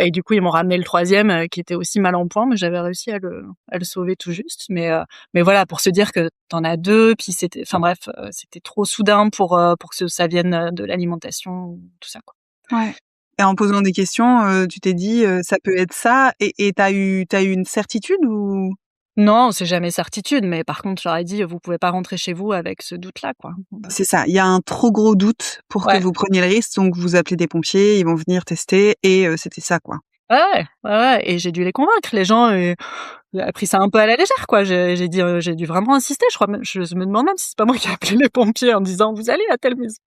Et du coup, ils m'ont ramené le 3e, qui était aussi mal en point, mais j'avais réussi à le sauver tout juste. Mais voilà, pour se dire que t'en as 2, puis enfin bref, c'était trop soudain pour que ça vienne de l'alimentation, tout ça, quoi. Ouais. Et en posant des questions, tu t'es dit, ça peut être ça et t'as eu une certitude ou? Non, c'est jamais certitude, mais par contre, j'aurais dit: «Vous pouvez pas rentrer chez vous avec ce doute-là, quoi». C'est ça, il y a un trop gros doute pour que Ouais. vous preniez le risque, donc vous appelez des pompiers, ils vont venir tester et c'était ça, quoi. Ouais, et j'ai dû les convaincre. Les gens, a pris ça un peu à la légère, quoi. J'ai dit, j'ai dû vraiment insister. Je crois même, je me demande même si c'est pas moi qui ai appelé les pompiers en disant: «Vous allez à telle maison»,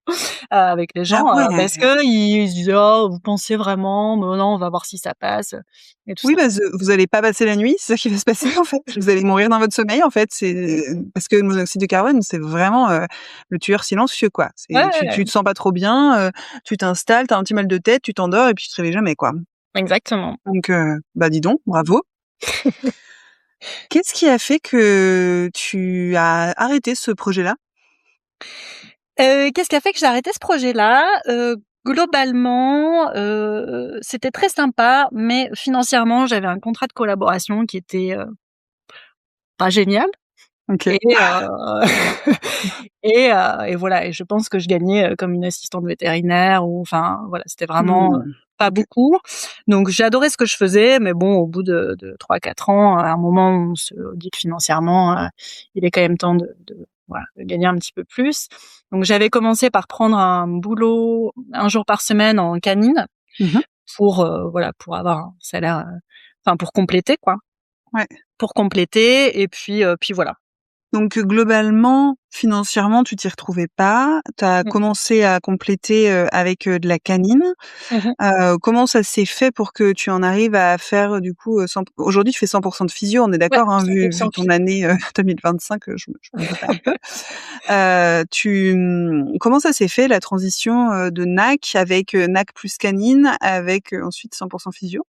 avec les Ah gens, ouais! parce que ils se disaient: «Oh, vous pensiez vraiment? Mais non, on va voir si ça passe», et tout Oui, ça. parce que vous allez pas passer la nuit, c'est ça qui va se passer, en fait. Vous allez mourir dans votre sommeil, en fait. C'est parce que le monoxyde de carbone, c'est vraiment, le tueur silencieux, quoi. Ouais, C'est tu te sens pas trop bien, tu t'installes, tu as un petit mal de tête, tu t'endors et puis tu te réveilles jamais, quoi. exactement. Donc bah, dis donc, bravo. Qu'est-ce qui a fait que tu as arrêté ce projet-là? Qu'est-ce qui a fait que j'ai arrêté ce projet-là? Globalement, c'était très sympa, mais financièrement, j'avais un contrat de collaboration qui était, pas génial. OK. Et et voilà, et je pense que je gagnais, comme une assistante vétérinaire, ou enfin voilà, c'était vraiment, Mmh. pas OK. beaucoup. Donc j'adorais ce que je faisais, mais bon, au bout de 3-4 ans, à un moment, on se dit que financièrement, il est quand même temps de voilà, de gagner un petit peu plus. Donc j'avais commencé par prendre un boulot 1 jour par semaine en canine Mmh. pour, voilà, pour avoir un salaire, enfin pour compléter, quoi. Ouais. Pour compléter, et puis voilà. Donc globalement, financièrement, tu t'y retrouvais pas. Tu as Mmh. commencé à compléter, avec, de la canine. Mmh mh. Comment ça s'est fait pour que tu en arrives à faire, du coup, aujourd'hui tu fais 100 de physio, on est Ouais, d'accord, hein, vu 100% ton physio. année, 2025, je me doute un peu. Comment ça s'est fait la transition, de NAC avec, NAC plus canine avec, ensuite 100 physio?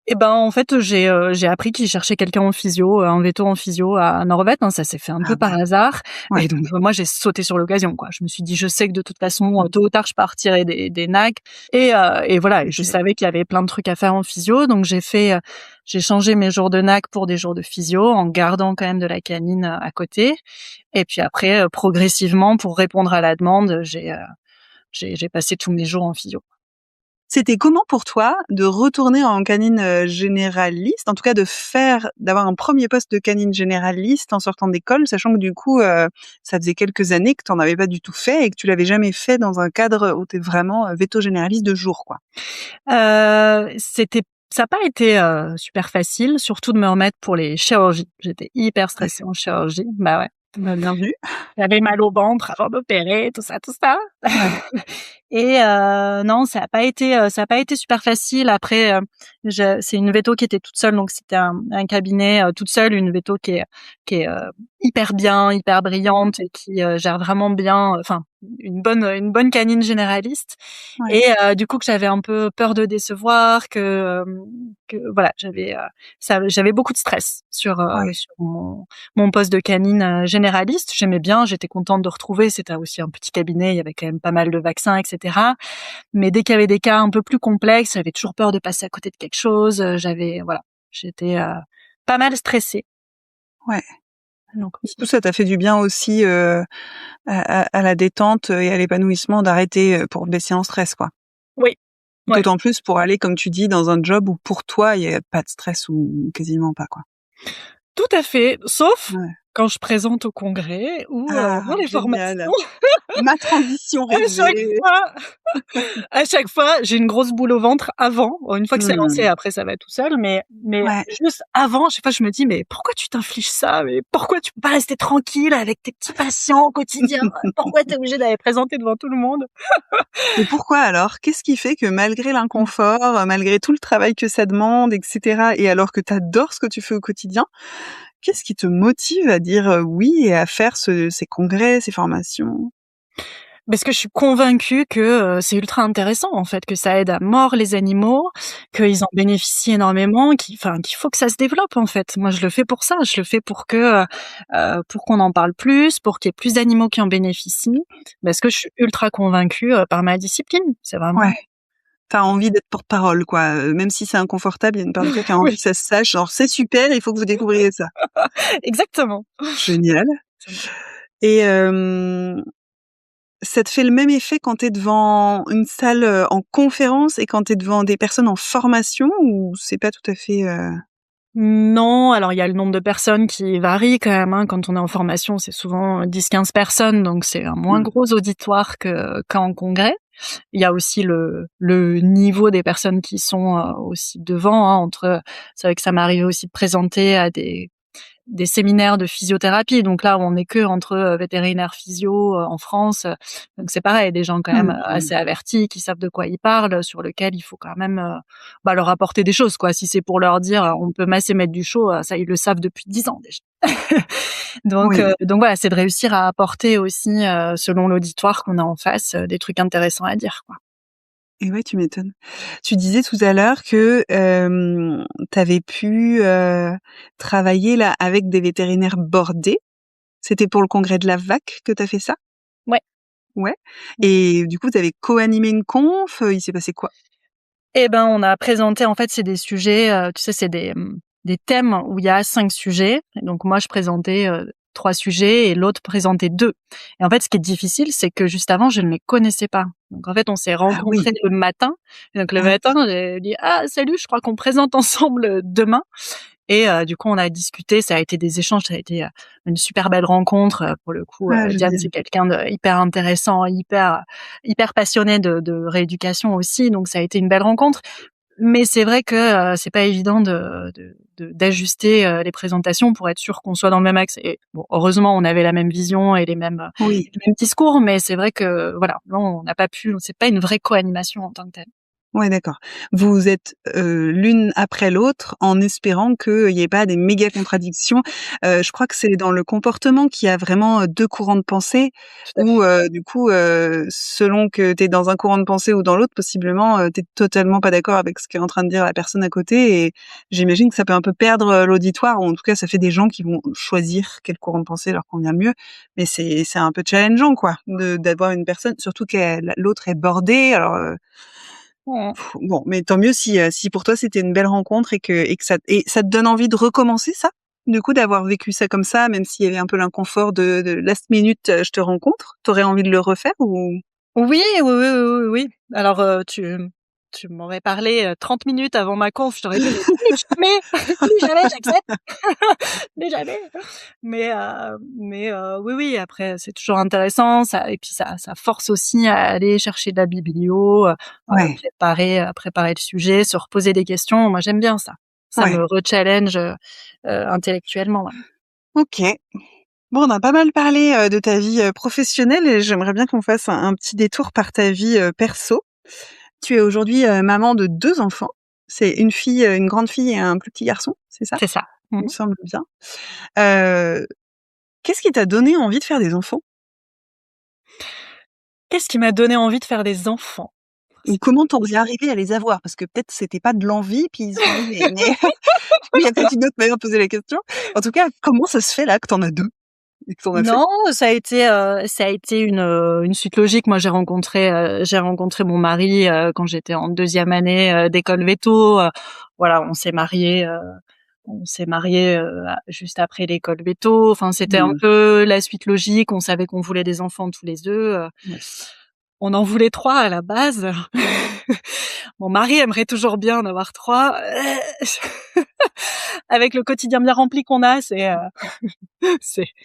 Et ben, en fait, j'ai appris qu'ils cherchaient quelqu'un en physio, un véto en physio à Norvète, hein, ça s'est fait un Ah peu par ouais, hasard. ouais, Et donc moi j'ai sauté sur l'occasion, quoi. Je me suis dit: «Je sais que de toute façon, tôt ou tard, je partirai des NAC», et voilà, et je OK. savais qu'il y avait plein de trucs à faire en physio, donc j'ai changé mes jours de NAC pour des jours de physio en gardant quand même de la canine, à côté. Et puis après, progressivement, pour répondre à la demande, j'ai passé tous mes jours en physio. C'était comment pour toi de retourner en canine, généraliste? En tout cas d'avoir un premier poste de canine généraliste en sortant d'école, sachant que du coup, ça faisait quelques années que tu en avais pas du tout fait et que tu l'avais jamais fait dans un cadre où tu es vraiment, véto généraliste de jour, quoi? C'était Ça a pas été, super facile, surtout de me remettre pour les chirurgies. J'étais hyper Ouais. stressée en chirurgie. Bah ouais. Bah, bienvenue. J'avais mal au ventre avant d'opérer, tout ça, tout ça. Ouais. Et non, ça a pas été super facile. Après, je c'est une véto qui était toute seule, donc c'était un cabinet, toute seule, une véto qui est hyper bien, hyper brillante, et qui, gère vraiment bien, enfin une bonne canine généraliste. Ouais. Et du coup, que j'avais un peu peur de décevoir, que voilà, j'avais beaucoup de stress Ouais. sur mon poste de canine, généraliste. J'aimais bien, j'étais contente de retrouver. C'était aussi un petit cabinet, il y avait quand même pas mal de vaccins, et cetera. Mais dès qu'il y avait des cas un peu plus complexes, j'avais toujours peur de passer à côté de quelque chose. Voilà, j'étais pas mal stressée. Ouais. Donc Du coup, ça t'a fait du bien aussi, à la détente, et à l'épanouissement d'arrêter, pour baisser en stress, quoi. oui, ouais. D'autant plus pour aller, comme tu dis, dans un job où pour toi, il y a pas de stress ou quasiment pas, quoi. Tout à fait, sauf Ouais. quand je présente au congrès ou dans les Génial. formations. Ma transition À chaque rêvée. fois à chaque fois, j'ai une grosse boule au ventre avant. Bon, une fois que c'est lancé, Mmh. après ça va tout seul, mais Ouais. juste avant, à chaque fois je me dis: «Mais pourquoi tu t'infliges ça? Mais pourquoi tu peux pas rester tranquille avec tes petits patients au quotidien? Pourquoi tu es obligée d'aller présenter devant tout le monde?» Et pourquoi alors? Qu'est-ce qui fait que malgré Mmh. l'inconfort, malgré tout le travail que ça demande et cetera et alors que tu adores ce que tu fais au quotidien, qu'est-ce qui te motive à dire, oui et à faire ces congrès, ces formations? Parce que je suis convaincue que, c'est ultra intéressant en fait, que ça aide à mort les animaux, qu'ils en bénéficient énormément, qu'il faut que ça se développe en fait. Moi je le fais pour ça, je le fais pour que, pour qu'on en parle plus, pour qu'il y ait plus d'animaux qui en bénéficient, parce que je suis ultra convaincue, par ma discipline. C'est vraiment Ouais, tu as envie d'être porte-parole quoi, même si c'est inconfortable, il y a une part de toi qui a envie oui, que ça se sache, genre: «C'est super, il faut que vous découvriez ça». exactement. Génial et ça te fait le même effet quand tu es devant une salle, en conférence et quand tu es devant des personnes en formation ou c'est pas tout à fait, Non, alors il y a le nombre de personnes qui varie quand même, hein. Quand on est en formation, c'est souvent 10-15 personnes, donc c'est un moins mmh, gros auditoire qu'en congrès. Il y a aussi le niveau des personnes qui sont, aussi devant, hein, c'est vrai que ça m'est arrivé aussi de présenter à des séminaires de physiothérapie, donc là, on n'est que entre, vétérinaires physio, en France, donc c'est pareil, des gens quand même, mmh. assez avertis, qui savent de quoi ils parlent, sur lesquels il faut quand même, leur apporter des choses, quoi. Si c'est pour leur dire, «On peut masser, mettre du chaud», ça, ils le savent depuis 10 ans déjà. Oui. Donc voilà, c'est de réussir à apporter aussi, selon l'auditoire qu'on a en face, des trucs intéressants à dire, quoi. Et ouais, tu m'étonnes. Tu disais tout à l'heure que, tu avais pu, travailler là avec des vétérinaires bordés. C'était pour le congrès de la VAC que tu as fait ça? Ouais. Ouais et du coup, tu avais co-animé une conf, il s'est passé quoi? Eh ben, on a présenté en fait, c'est des sujets, tu sais, c'est des thèmes où il y a 5 sujets. Et donc moi, je présentais, 3 sujets et l'autre présentait 2. Et en fait, ce qui est difficile, c'est que juste avant, je ne les connaissais pas. Donc en fait, on s'est Ah oui. rencontrés le matin. Et donc le Ah matin, j'ai dit: «Ah salut, je crois qu'on présente ensemble, demain». Et du coup, on a discuté, ça a été des échanges, ça a été, une super belle rencontre, pour le coup, ah Diane, génial. c'est quelqu'un de hyper intéressant, hyper passionné de rééducation aussi, donc ça a été une belle rencontre. Mais c'est vrai que, c'est pas évident d'ajuster, les présentations pour être sûr qu'on soit dans le même axe et bon, heureusement, on avait la même vision et Oui. les mêmes discours, mais c'est vrai que, voilà, non, on n'a pas pu c'est pas une vraie co-animation en tant que telle. Ouais, d'accord. Vous êtes, l'une après l'autre en espérant qu'il y ait pas des méga contradictions. Je crois que c'est dans le comportement qu'il y a vraiment, 2 courants de pensée Tout à où, fait. du coup, selon que tu es dans un courant de pensée ou dans l'autre, possiblement, tu es totalement pas d'accord avec ce qu'est en train de dire la personne à côté et j'imagine que ça peut un peu perdre, l'auditoire ou en tout cas, ça fait des gens qui vont choisir quel courant de pensée leur convient le mieux. Mais c'est un peu challengeant, quoi, d'avoir une personne surtout que l'autre est bordée alors, Mmh. bon, mais tant mieux si pour toi c'était une belle rencontre et que ça te donne envie de recommencer ça? Du coup, d'avoir vécu ça comme ça, même s'il y avait un peu l'inconfort de last minute, je te rencontre, tu aurais envie de le refaire ou? Oui, oui, oui, oui, oui, oui. Alors, tu m'aurais parlé, 30 minutes avant ma conf, je t'aurais dit: «Mais plus jamais, plus jamais j'accepte, plus jamais». Oui, oui, après c'est toujours intéressant, ça et puis ça force aussi à aller chercher de la biblio, Ouais, préparer le sujet, se reposer des questions. Moi, j'aime bien ça. Ça ouais, me rechallenge, intellectuellement, ouais. OK. Bon, on a pas mal parlé, de ta vie, professionnelle et j'aimerais bien qu'on fasse un petit détour par ta vie, perso. Tu es aujourd'hui, maman de 2 enfants. C'est une fille, une grande fille et un plus petit garçon, c'est ça? C'est ça. Mmh Il me mh. semble bien. Heu, Qu'est-ce qui t'a donné envie de faire des enfants? Qu'est-ce qui m'a donné envie de faire des enfants? Ou comment t'en es arrivé à les avoir? Parce que peut-être c'était pas de l'envie, puis ils sont arrivés, mais il y a peut-être une autre manière de poser la question. En tout cas, comment ça se fait là que tu en as 2 et que tu en as fait? Non, ça a été une suite logique. Moi, j'ai rencontré mon mari, quand j'étais en 2e année, d'école véto, voilà, on s'est mariés, juste après l'école véto. Enfin, c'était un Mmh. peu la suite logique. On savait qu'on voulait des enfants tous les 2, Ouais. on en voulait 3 à la base. Mon mari aimerait toujours bien en avoir 3. Avec le quotidien bien rempli qu'on a, c'est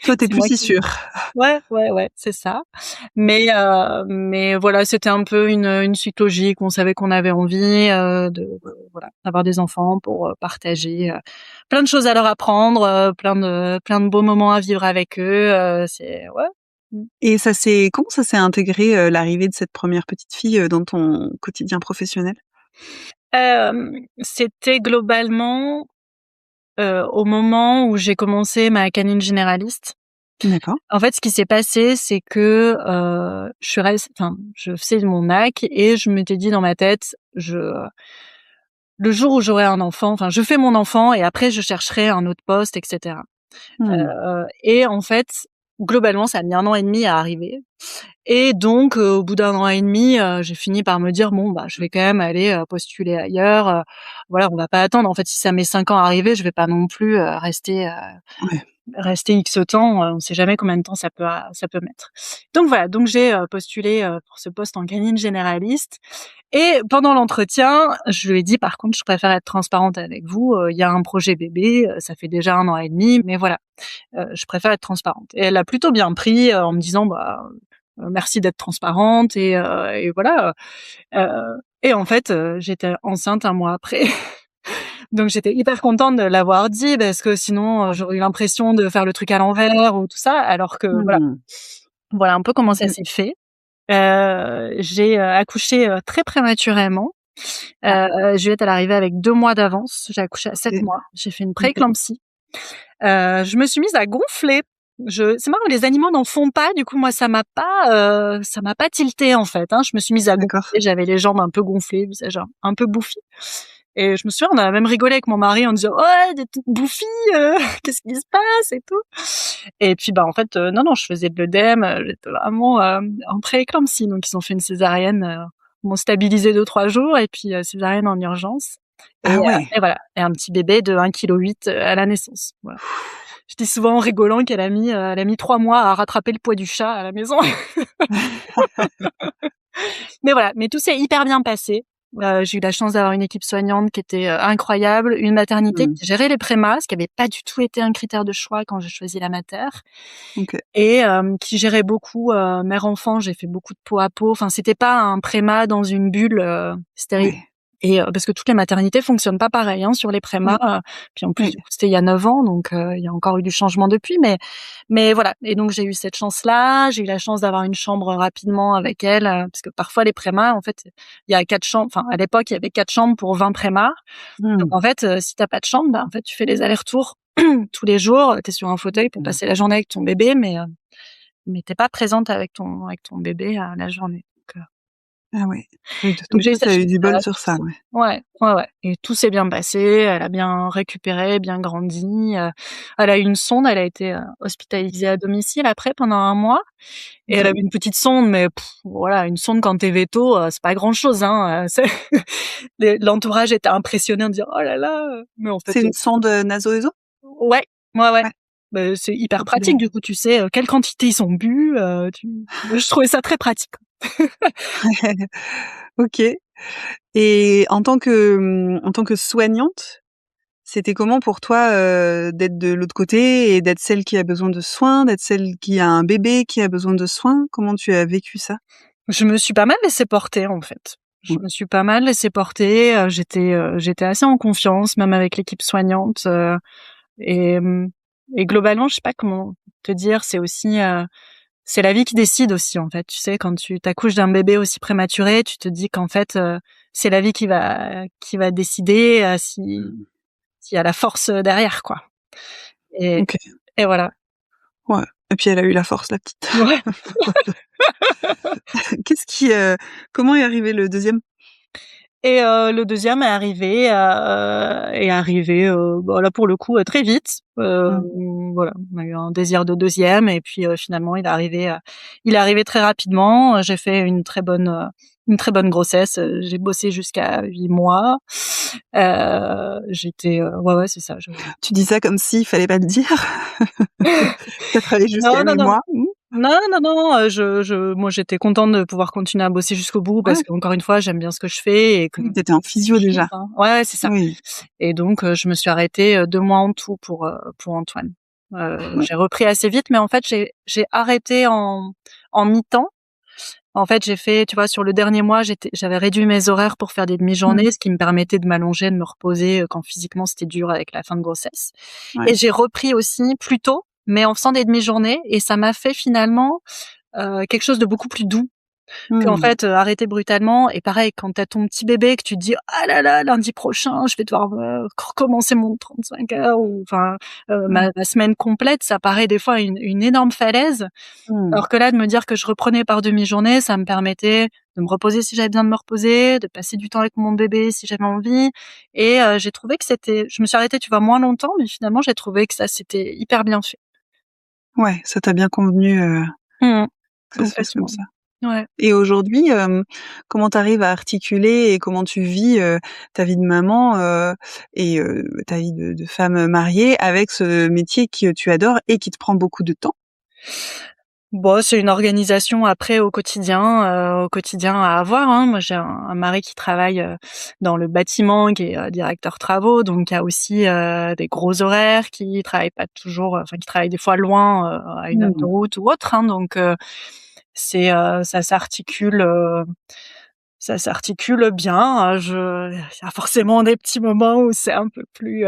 Toi, t'es c'est plus moi si qui sûre. ouais, c'est ça. Mais voilà, c'était un peu une suite logique. On savait qu'on avait envie, voilà, d'avoir des enfants pour, partager, plein de choses à leur apprendre, plein de beaux moments à vivre avec eux, c'est ouais. Mmh. Et comment ça s'est intégré, l'arrivée de cette première petite fille, dans ton quotidien professionnel? C'était globalement, au moment où j'ai commencé ma canine généraliste. D'accord. En fait, ce qui s'est passé, c'est que, je faisais mon AC et je m'étais dit dans ma tête: le jour où j'aurai un enfant, enfin, je fais mon enfant et après je chercherai un autre poste et cetera». Mmh. Et en fait, globalement, ça a mis 1 an et demi à arriver et donc au bout d'1 an et demi, j'ai fini par me dire: «Bon, bah, je vais quand même aller, postuler ailleurs, voilà, on va pas attendre. En fait, si ça met 5 ans à arriver, je vais pas non plus, Ouais. rester X temps, on sait jamais combien de temps ça peut mettre». Donc voilà, donc j'ai, postulé, pour ce poste en canine généraliste et pendant l'entretien, je lui ai dit: «Par contre, je préfère être transparente avec vous, il y a un projet bébé, ça fait déjà 1 an et demi, mais voilà, je préfère être transparente». Et elle l'a plutôt bien pris, en me disant: «Bah, merci d'être transparente» et voilà, et en fait, j'étais enceinte 1 mois après. Donc j'étais hyper contente de l'avoir dit parce que sinon, j'aurais eu l'impression de faire le truc à l'envers ou tout ça, alors que Mmh. voilà un peu comment ça OK. s'est fait. J'ai, accouché, très prématurément. Juliette, elle arrivait avec 2 mois d'avance. J'ai accouché à 7 OK. mois. J'ai fait une OK. prééclampsie. Je me suis mise à gonfler. C'est marrant, les animaux n'en font pas, du coup moi ça m'a pas tiltée en fait, hein. Je me suis mise à D'accord. gonfler, j'avais les jambes un peu gonflées, le visage un peu bouffi et je me souviens, on a même rigolé avec mon mari en disant: «Ouais, tu es toute bouffie, qu'est-ce qui se passe et tout?» Et puis, bah, en fait, non, non, je faisais de l'œdème, j'étais vraiment, en prééclampsie, donc ils ont fait une césarienne, ils m'ont stabilisée 2-3 jours et puis, césarienne en urgence Ah ouais. et voilà et un petit bébé de 1,8 kg, à la naissance, voilà. Je dis souvent en rigolant elle a mis 3 mois à rattraper le poids du chat à la maison. Mais voilà, mais tout s'est hyper bien passé. J'ai eu la chance d'avoir une équipe soignante qui était, incroyable, une maternité Mmh. qui gérait les prémas, ce qui avait pas du tout été un critère de choix quand j'ai choisi la mater OK. et qui gérait beaucoup, mère-enfant. J'ai fait beaucoup de peau à peau. Enfin, c'était pas un préma dans une bulle, stérile. Ouais. Et parce que toutes les maternités fonctionnent pas pareil, hein, sur les prémas, Oui. puis en plus, Oui. du coup, c'était il y a 9 ans, donc il y a encore eu du changement depuis, mais voilà et donc j'ai eu cette chance-là. J'ai eu la chance d'avoir une chambre rapidement avec elle, parce que parfois les prémas, en fait, il y a 4 chambres enfin, à l'époque, il y avait 4 chambres pour 20 prémas. Donc Mmh. en fait, si tu as pas de chambre, bah, en fait, tu fais les allers-retours tous les jours. Tu es sur un fauteuil pour Mmh. passer la journée avec ton bébé, mais tu es pas présente avec ton bébé, la journée. Ah ouais. Oui, Donc donc j'ai eu toi, tu cette as eu du bol chance-là, sur ça, ouais. ouais, ouais, ouais et tout s'est bien passé. Elle a bien récupéré, bien grandi, elle a eu une sonde, elle a été, hospitalisée à domicile après pendant 1 mois et elle OK. avait une petite sonde mais voilà, une sonde quand tu es véto, c'est pas grand-chose, hein, c'est l'entourage était impressionné en disant: «Oh là là», mais en C'est fait, une sonde, naso-œso? ouais, ouais, ouais. Ouais, Bah, c'est hyper pratique capillaire. du coup, tu sais, quelle quantité ils ont bu, je trouvais ça très pratique. OK. Et en tant que soignante, c'était comment pour toi, d'être de l'autre côté et d'être celle qui a besoin de soins, d'être celle qui a un bébé qui a besoin de soins? Comment tu as vécu ça? Je me suis pas mal laissée porter, en fait. Je Ouais. me suis pas mal laissée porter, j'étais assez en confiance, même avec l'équipe soignante, et et globalement, je sais pas comment te dire, c'est aussi, c'est la vie qui décide aussi, en fait. Tu sais, quand tu t'accouches d'un bébé aussi prématuré, tu te dis qu'en fait, c'est la vie qui va décider, Mmh. s'il y a la force, derrière, quoi. Et OK. et voilà. Ouais. Et puis elle a eu la force, la petite. Ouais. Qu'est-ce qui, comment est arrivé le deuxième? Et le deuxième est arrivé, bah, là pour le coup, très vite. Mmh. Voilà, on a eu un désir de deuxième et puis, finalement il est arrivé très rapidement. J'ai fait une très bonne grossesse, j'ai bossé jusqu'à 8 mois. Ouais, ouais, c'est ça, je Tu dis ça comme s'il fallait pas le dire? Tu as travaillé jusqu'à non, non, 8 non, mois. Mmh. Non, moi, j'étais contente de pouvoir continuer à bosser jusqu'au bout parce Ouais. qu'encore une fois, j'aime bien ce que je fais et que Oui, tu étais en physio déjà? ouais, c'est ça. Oui. Et donc, je me suis arrêtée 2 mois en tout pour Antoine. Ouais. J'ai repris assez vite, mais en fait, j'ai arrêté en mi-temps. En fait, j'ai fait, tu vois, sur le dernier mois, j'avais réduit mes horaires pour faire des Mmh. demi-journées, ce qui me permettait de m'allonger, de me reposer quand physiquement c'était dur avec la fin de grossesse. Ouais. Et j'ai repris aussi plus tôt, mais en faisant des demi-journées, et ça m'a fait finalement quelque chose de beaucoup plus doux qu'en Mmh. fait, arrêter brutalement. Et pareil, quand tu as ton petit bébé, que tu te dis: «Ah là là, lundi prochain, je vais devoir, recommencer mon 35 heures ou enfin, Ouais. ma semaine complète», ça paraît des fois une énorme falaise. Mmh. Alors que là, de me dire que je reprenais par demi-journée, ça me permettait de me reposer si j'avais besoin de me reposer, de passer du temps avec mon bébé si j'avais envie. Et j'ai trouvé que je me suis arrêtée, tu vois, moins longtemps, mais finalement, j'ai trouvé que ça, c'était hyper bien fait. Ouais, ça t'a bien convenu, Mmh. que ça se fasse comme Complètement. ça. Ouais. Et aujourd'hui, comment tu arrives à articuler et comment tu vis, ta vie de maman, et ta vie de femme mariée avec ce métier que tu adores et qui te prend beaucoup de temps? Bon, c'est une organisation après au quotidien à avoir, hein. Moi, j'ai un mari qui travaille, dans le bâtiment, qui est, directeur travaux, donc il y a aussi, des gros horaires, qui travaille pas toujours, enfin qui travaille des fois loin, à 1 heure de Mmh. route ou autre, hein, donc c'est, ça s'articule bien. Il y a forcément des petits moments où c'est un peu plus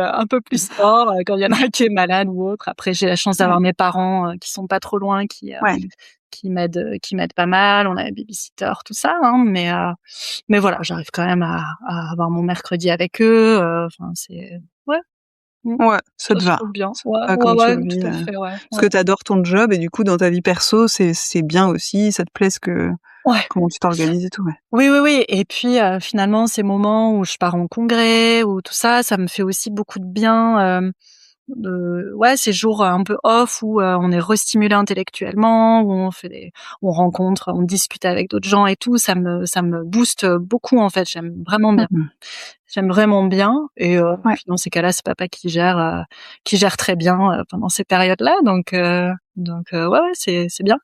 fort, quand il y en a un qui est malade ou autre. Après, j'ai la chance Ouais, d'avoir mes parents, qui sont pas trop loin, ouais. qui m'aident pas mal. On a la baby-sitter, tout ça, hein, mais voilà, j'arrive quand même à avoir mon mercredi avec eux, enfin c'est ouais, mmh, Ouais, ça ça te se va. passe bien. Ça te Ouais, va ouais, comme tu ouais, le vis, tout à fait, ouais, parce ouais. que tu adores ton job et du coup dans ta vie perso, c'est bien aussi, ça te plaît Ouais. comment tu t'organises et tout, ouais. Oui, oui, oui, et puis, finalement, ces moments où je pars en congrès ou tout ça, ça me fait aussi beaucoup de bien, ouais, ces jours un peu off où, on est restimulé intellectuellement, où on rencontre, on discute avec d'autres gens et tout, ça me booste beaucoup, en fait. J'aime vraiment bien. Mmh. J'aime vraiment bien, et Ouais, puis dans ces cas-là, c'est papa qui gère très bien, pendant ces périodes-là, ouais, ouais, c'est bien.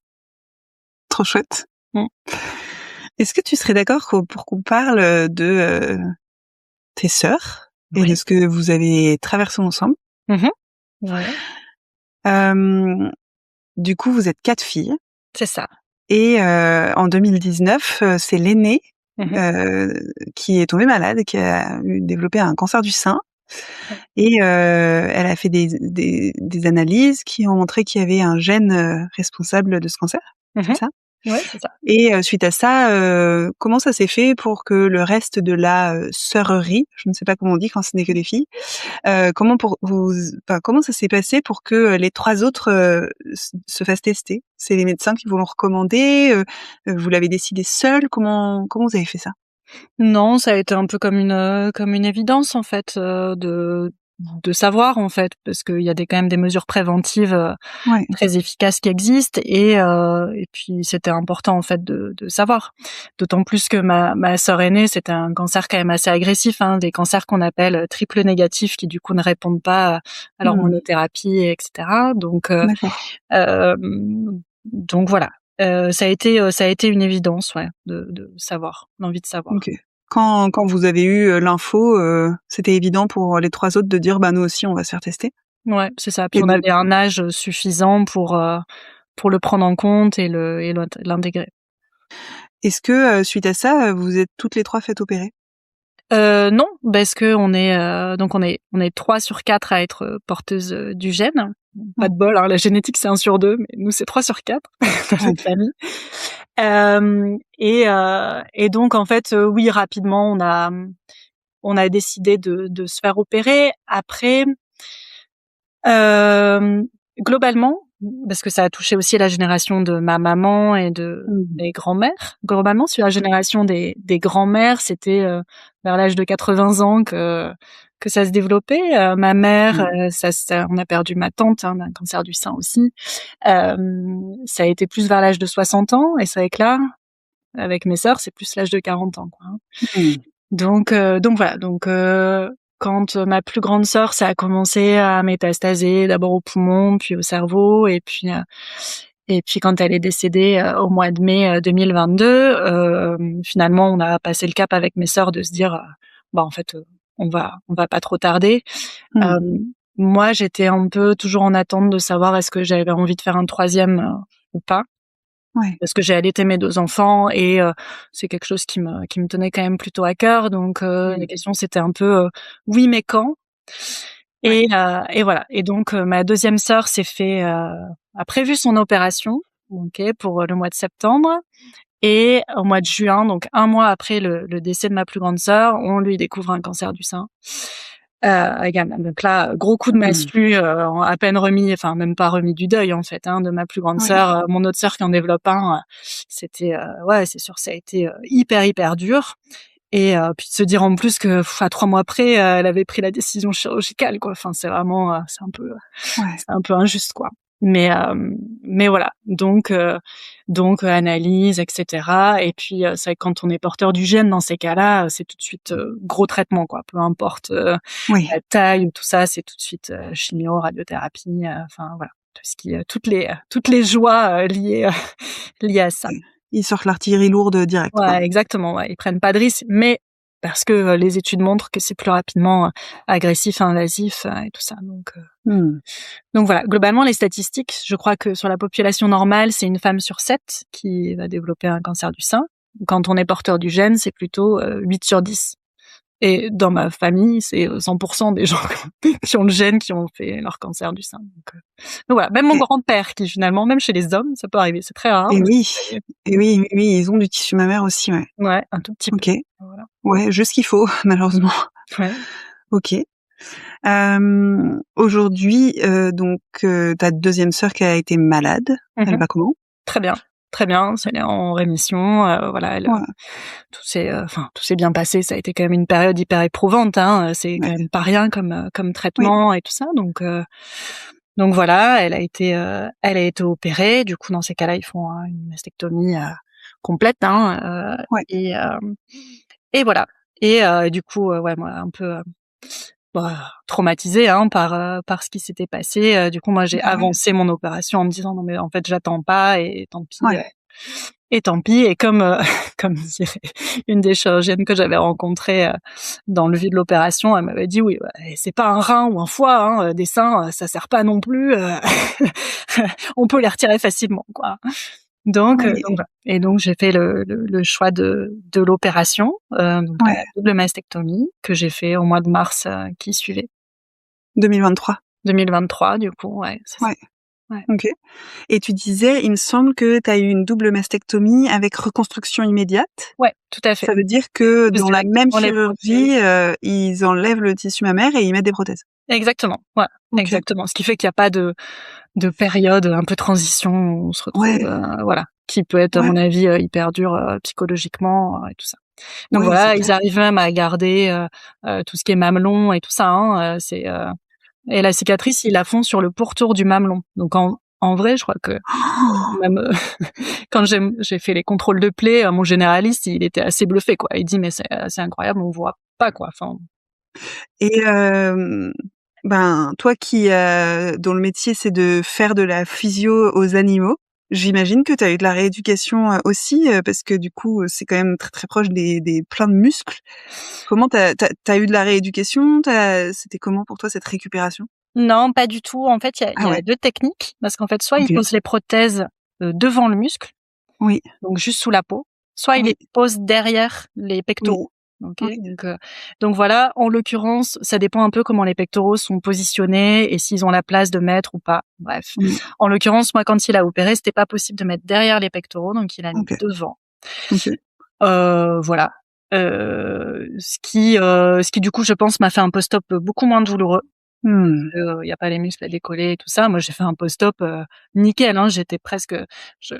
trop chouette. Mmh. Est-ce que tu serais d'accord pour qu'on parle, de, tes sœurs et de Ouais. ce que vous avez traversé ensemble? Mmh mh. Ouais, Hem, du coup, vous êtes 4 filles c'est ça. et en 2019, c'est l'aînée, Mmh mh. heu, qui est tombée malade, qui a développé un cancer du sein Ouais. et elle a fait des analyses qui ont montré qu'il y avait un gène, responsable de ce cancer, Mmh c'est mh. ça? Ouais, c'est ça. Et suite à ça, comment ça s'est fait pour que le reste de la, sœurerie, je ne sais pas comment on dit quand ce n'est que des filles, comment ça s'est passé pour que, les 3 autres, se fassent tester? C'est les médecins qui vous l'ont recommandé, vous l'avez décidé seul? Comment vous avez fait ça? Non, ça a été un peu comme une évidence, en fait, de savoir, en fait, parce qu'il y a quand même des mesures préventives, Ouais. très efficaces qui existent, et puis c'était important, en fait, de savoir. D'autant plus que ma sœur aînée, c'était un cancer quand même assez agressif, hein, des cancers qu'on appelle, triple négatifs, qui du coup ne répondent pas à Mmh. l'hormonothérapie, et cetera. D'accord. Donc voilà, ça a été une évidence, ouais, de savoir, l'envie de savoir. OK. Quand vous avez eu, l'info, c'était évident pour les 3 autres de dire: «Bah, nous aussi, on va se faire tester»? Ouais, c'est ça. Puis Et on donc avait un âge suffisant pour le prendre en compte et l'intégrer. est-ce que, suite à ça, vous êtes toutes les 3 faites opérer? Non, parce qu'on est, donc on est 3 sur 4 à être, porteuses, du gène. Pas Ouais, de bol, hein, la génétique c'est 1 sur 2, mais nous c'est 3 sur 4 dans ouais. notre famille. Et donc en fait, oui, rapidement on a décidé de se faire opérer. Après, Hem, globalement, parce que ça a touché aussi la génération de ma maman et de Mmh. mes grands-mères. Globalement, sur la génération des grands-mères, c'était, vers l'âge de 80 ans que ça se développait. Ma mère, Mmh. ça on a perdu ma tante, hein, d'un cancer du sein aussi. Ça a été plus vers l'âge de 60 ans, et c'est vrai que là, avec mes sœurs, c'est plus l'âge de 40 ans, quoi, hein. Mmh. Donc voilà, quand, ma plus grande sœur, ça a commencé à métastaser, d'abord au poumon, puis au cerveau, Et puis quand elle est décédée au mois de mai 2022, finalement on a passé le cap avec mes sœurs de se dire en fait on va pas trop tarder. Moi j'étais un peu toujours en attente de savoir est-ce que j'avais envie de faire un troisième ou pas. Ouais. Parce que j'ai allaité mes 2 enfants et c'est quelque chose qui me tenait quand même plutôt à cœur. Donc la question c'était un peu oui mais quand. Et voilà. Et donc ma deuxième sœur a prévu son opération, pour le mois de septembre. Et au mois de juin, donc 1 mois après le décès de ma plus grande sœur, on lui découvre un cancer du sein. Également. Donc là, gros coup de massue, à peine remis, enfin même pas remis du deuil en fait, de ma plus grande sœur. Mon autre sœur qui en développe un, c'était c'est sûr, ça a été hyper dur. Et puis de se dire en plus que à 3 mois près, elle avait pris la décision chirurgicale, quoi. Enfin, c'est vraiment, c'est un peu injuste, quoi. Mais voilà. Donc analyse, etc. Et puis c'est vrai que quand on est porteur du gène dans ces cas-là, c'est tout de suite gros traitement, quoi. Peu importe la taille ou tout ça, c'est tout de suite chimio, radiothérapie. Enfin voilà, tout ce qui, toutes les joies liées à ça. Ils sortent l'artillerie lourde direct. Ouais, quoi. exactement. Ouais. Ils prennent pas de risques, mais parce que les études montrent que c'est plus rapidement agressif, invasif et tout ça. Donc voilà. Globalement, les statistiques, je crois que sur la population normale, c'est une femme sur 7 qui va développer un cancer du sein. Quand on est porteur du gène, c'est plutôt 8 sur 10. Et dans ma famille, c'est 100% des gens qui ont le gène qui ont fait leur cancer du sein. Donc voilà, même mon grand-père qui finalement, même chez les hommes, ça peut arriver, c'est très rare. Et oui, ils ont du tissu mammaire aussi, ouais. Ouais, un tout petit peu. Ok. Voilà. Ouais, juste ce qu'il faut, malheureusement. Ouais. Ok. Aujourd'hui, donc ta deuxième sœur qui a été malade, elle va comment? Très bien. Très bien, elle est en rémission, voilà, tout s'est bien passé, ça a été quand même une période hyper éprouvante, c'est quand même pas rien comme traitement et tout ça, donc voilà, elle a été opérée, du coup dans ces cas-là, ils font une mastectomie complète, et voilà. Et du coup, moi un peu traumatisée par ce qui s'était passé. Du coup, moi, j'ai avancé mon opération en me disant non mais en fait, j'attends pas et tant pis. Et tant pis. Et comme comme dirait une des chirurgiennes que j'avais rencontrées dans le vide de l'opération, elle m'avait dit oui, c'est pas un rein ou un foie, des seins, ça sert pas non plus. On peut les retirer facilement, quoi. Donc voilà. Et donc j'ai fait le choix de l'opération, la double mastectomie que j'ai fait au mois de mars qui suivait. 2023 du coup, c'est ça. Ouais. Ok. Et tu disais, il me semble que tu as eu une double mastectomie avec reconstruction immédiate. Ouais, tout à fait. Ça veut dire que dans la même chirurgie, ils enlèvent le tissu mammaire et ils mettent des prothèses. Exactement. Ouais, exactement. Ce qui fait qu'il n'y a pas de période un peu transition où on se retrouve, qui peut être à mon avis hyper dur psychologiquement et tout ça. Donc voilà, ils arrivent même à garder tout ce qui est mamelon et tout ça. Et la cicatrice, ils la font sur le pourtour du mamelon. Donc en vrai, je crois que même quand j'ai fait les contrôles de plaie, mon généraliste, il était assez bluffé, quoi. Il dit mais c'est incroyable, on voit pas, quoi. Enfin. Et toi qui dont le métier c'est de faire de la physio aux animaux, j'imagine que tu as eu de la rééducation aussi parce que du coup c'est quand même très très proche des plein de muscles. Comment t'as eu de la rééducation? C'était comment pour toi cette récupération? Non, pas du tout. En fait, il y a 2 techniques parce qu'en fait, soit ils posent les prothèses devant le muscle, donc juste sous la peau, soit ils les posent derrière les pectoraux. Donc voilà, en l'occurrence, ça dépend un peu comment les pectoraux sont positionnés et s'ils ont la place de mettre ou pas. Bref. En l'occurrence, moi, quand il a opéré, c'était pas possible de mettre derrière les pectoraux, donc il a mis devant. Voilà. Ce qui du coup, je pense, m'a fait un post-op beaucoup moins douloureux. Il y a pas les muscles à décoller et tout ça. Moi, j'ai fait un post-op nickel. J'étais presque. Je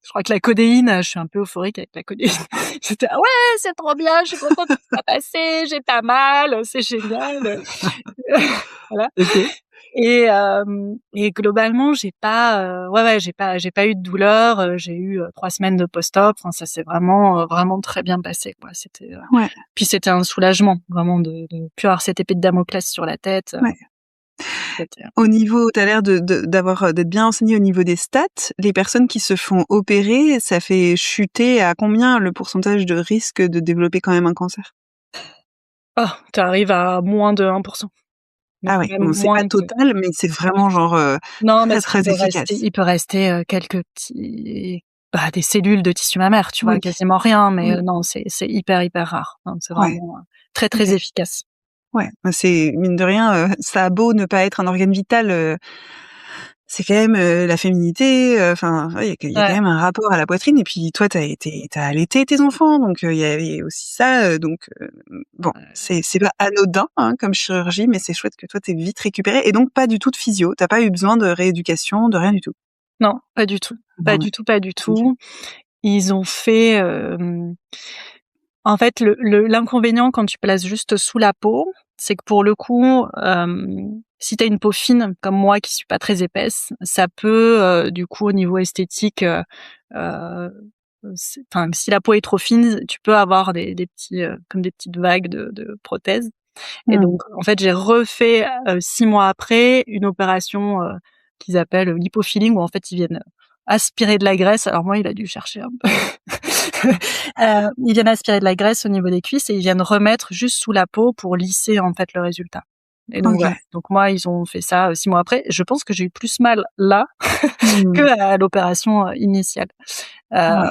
crois que la codéine, je suis un peu euphorique avec la codéine. J'étais c'est trop bien. Je suis contente que ça soit passé. J'ai pas mal. C'est génial. Voilà. Et globalement, j'ai pas j'ai pas eu de douleur. J'ai eu 3 semaines de post-op. Enfin, ça s'est vraiment très bien passé, quoi. C'était puis c'était un soulagement vraiment de plus avoir cette épée de Damoclès sur la tête. Au niveau, tu as l'air d'être bien renseigné au niveau des stats. Les personnes qui se font opérer, ça fait chuter à combien le pourcentage de risque de développer quand même un cancer? Ah, tu arrives à moins de 1%. Ah ouais, Même bon, c'est pas moins de total, mais c'est vraiment genre, non, mais très, très efficace. il peut rester, quelques petits des cellules de tissu mammaire, tu vois? Oui, Quasiment rien, mais oui, non, c'est hyper, hyper rare. Hein, c'est ouais, vraiment, très, très OK. efficace. Ouais, bah, c'est mine de rien, ça a beau ne pas être un organe vital, c'est quand même, la féminité, enfin, ouais, il y a quand Ouais. même un rapport à la poitrine et puis toi, tu as allaité tes enfants, donc il y avait aussi ça, donc bon, c'est pas anodin, hein, comme chirurgie, mais c'est chouette que toi, tu vite récupéré et donc pas du tout de physio. Tu pas eu besoin de rééducation, de rien du tout? Non, pas du tout. Pas Bon, ouais, du tout, pas du OK. tout. Ils ont fait, en fait, l'inconvénient quand tu places juste sous la peau, c'est que pour le coup, si tu as une peau fine comme moi qui suis pas très épaisse, ça peut, du coup au niveau esthétique, heu, enfin si la peau est trop fine, tu peux avoir des petits, comme des petites vagues de prothèses et Mmh. donc en fait, j'ai refait, 6 mois après une opération, qu'ils appellent lipofilling où en fait ils viennent aspirer de la graisse. Alors moi, il a dû chercher un peu. Ils viennent aspirer de la graisse au niveau des cuisses et ils viennent remettre juste sous la peau pour lisser, en fait, le résultat et donc voilà. OK. Donc moi, ils ont fait ça, 6 mois après. Je pense que j'ai eu plus mal là Mmh. qu'à l'opération, initiale. Ouais.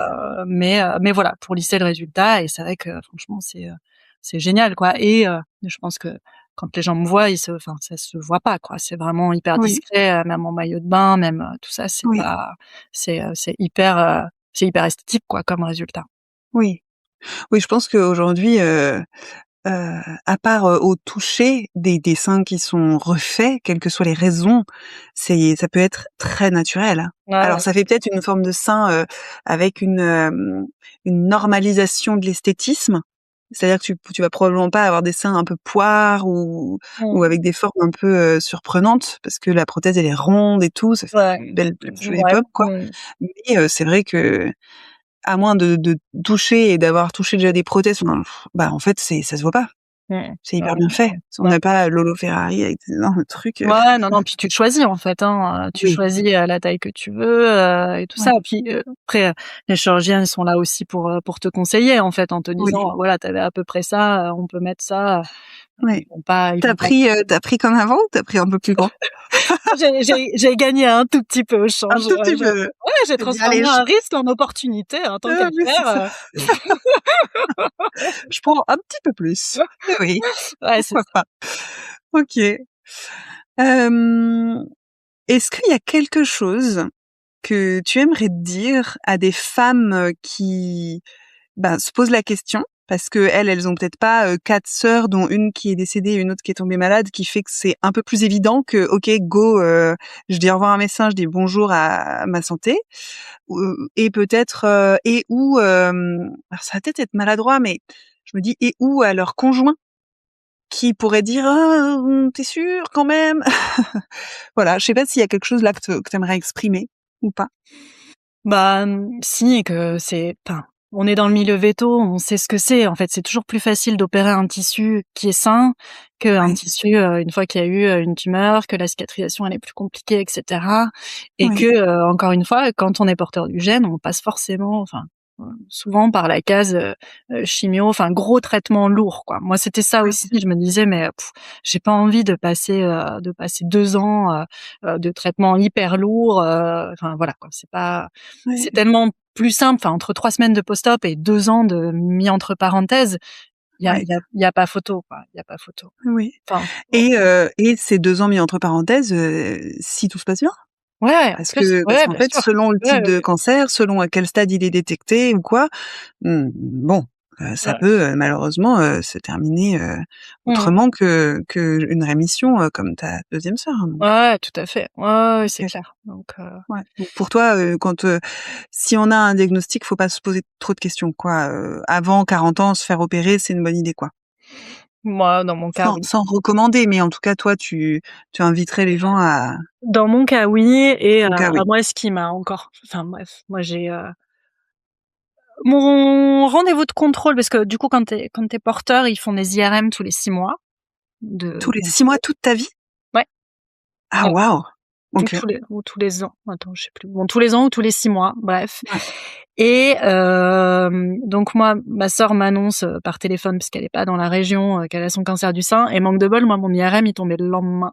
Mais voilà, pour lisser le résultat et c'est vrai que franchement, c'est génial, quoi et je pense que quand les gens me voient, ça se voit pas, quoi. C'est vraiment hyper Oui, discret, même en maillot de bain, même, tout ça, oui, c'est hyper esthétique, quoi, comme résultat. oui. Oui, je pense qu'aujourd'hui, à part, au toucher, des dessins qui sont refaits, quelles que soient les raisons, ça peut être très naturel, hein. Ouais, Alors ouais. ça fait peut-être une forme de sein, avec une normalisation de l'esthétisme. C'est-à-dire que tu vas probablement pas avoir des seins un peu poires ou Mmh. avec des formes un peu, surprenantes parce que la prothèse elle est ronde et tout, ça fait Ouais, une belle jolie ouais. pomme, quoi. Mmh. Mais, c'est vrai que à moins de toucher et d'avoir touché déjà des prothèses, enfin, bah, en fait, ça se voit pas. Mmh. C'est Ouais, hyper bien fait. On ouais. n'a pas Lolo Ferrari avec des énormes trucs, Ouais, non, non, puis tu choisis en fait, hein, tu Oui, choisis, la taille que tu veux, et tout ça. ouais, Puis, après, les chirurgiens, ils sont là aussi pour te conseiller en fait, en te oui, disant: «Voilà, tu avais à peu près ça, on peut mettre ça». oui. Ils Tu vont pas as pris comme avant ou tu as pris un peu plus grand? j'ai gagné un tout petit peu au Un change, tout petit je peu. ouais, j'ai Tu as dit: transformé «Allez, un risque en opportunité, hein, tant qu'à oui, c'est ça. faire, Je prends un petit peu plus». Oui, oui, ouais, c'est pourquoi ça. pas. OK. Hem, est-ce qu'il y a quelque chose que tu aimerais dire à des femmes, qui ben, se posent la question parce qu'elles ont peut-être pas, 4 sœurs dont une qui est décédée et une autre qui est tombée malade, qui fait que c'est un peu plus évident que OK, go, je dis au revoir à un médecin, je dis bonjour à ma santé, et peut-être, et ou alors ça va peut-être être maladroit, mais je me dis et ou à leur conjoint qui pourrait dire: «Ah, tu sûr quand même?» Voilà, je sais pas s'il y a quelque chose là que tu aimerais exprimer ou pas? Bah, si, que c'est enfin, on est dans le milieu véto, on sait ce que c'est. En fait, c'est toujours plus facile d'opérer un tissu qui est sain qu'un Ouais, tissu, une fois qu'il y a eu, une tumeur, que la cicatrisation elle est plus compliquée et cetera et que, oui, encore une fois, quand on est porteur du gène, on passe forcément souvent par la case, chimio, enfin gros traitement lourd, quoi. Moi, c'était ça ouais, aussi, je me disais: «Mais j'ai pas envie de passer 2 ans, de traitement hyper lourd», enfin voilà, quoi. ouais, C'est tellement plus simple, enfin entre 3 semaines de post-op et 2 ans de mis entre parenthèses, ouais, il y a pas photo, quoi, il y a pas photo. oui. Enfin, Et ces 2 ans mis entre parenthèses, si tout se passe bien? ouais, en plus, Parce ouais, qu'en bien fait, sûr. selon le Ouais, type ouais, de cancer, selon à quel stade il est détecté ou quoi, bon, ça ouais. peut, malheureusement, se terminer, Mmh. autrement qu'une rémission, comme ta deuxième sœur, hein, donc Ouais, tout à fait. Ouais, ouais, ouais, c'est OK. clair. Donc Ouais, donc pour toi, si on a un diagnostic, faut pas se poser trop de questions, quoi, avant 40 ans, se faire opérer, c'est une bonne idée, quoi? moi, dans mon cas, oui. Sans recommander, mais en tout cas, toi, tu inviterais les gens à Dans mon cas, oui et en cas, oui. moi, ce qui m'a encore enfin bref, moi j'ai, mon rendez-vous de contrôle parce que du coup, quand tu es porteur, ils font des IRM tous les 6 mois Tous les donc 6 mois, toute ta vie? ouais. Ah waouh! Ou OK. tous les ans. Attends, je sais plus. Bon, tous les ans ou tous les 6 mois, bref. Ouais. Et donc moi, ma sœur m'annonce par téléphone, parce qu'elle est pas dans la région, qu'elle a son cancer du sein. Et manque de bol, moi, mon IRM, il tombait le lendemain.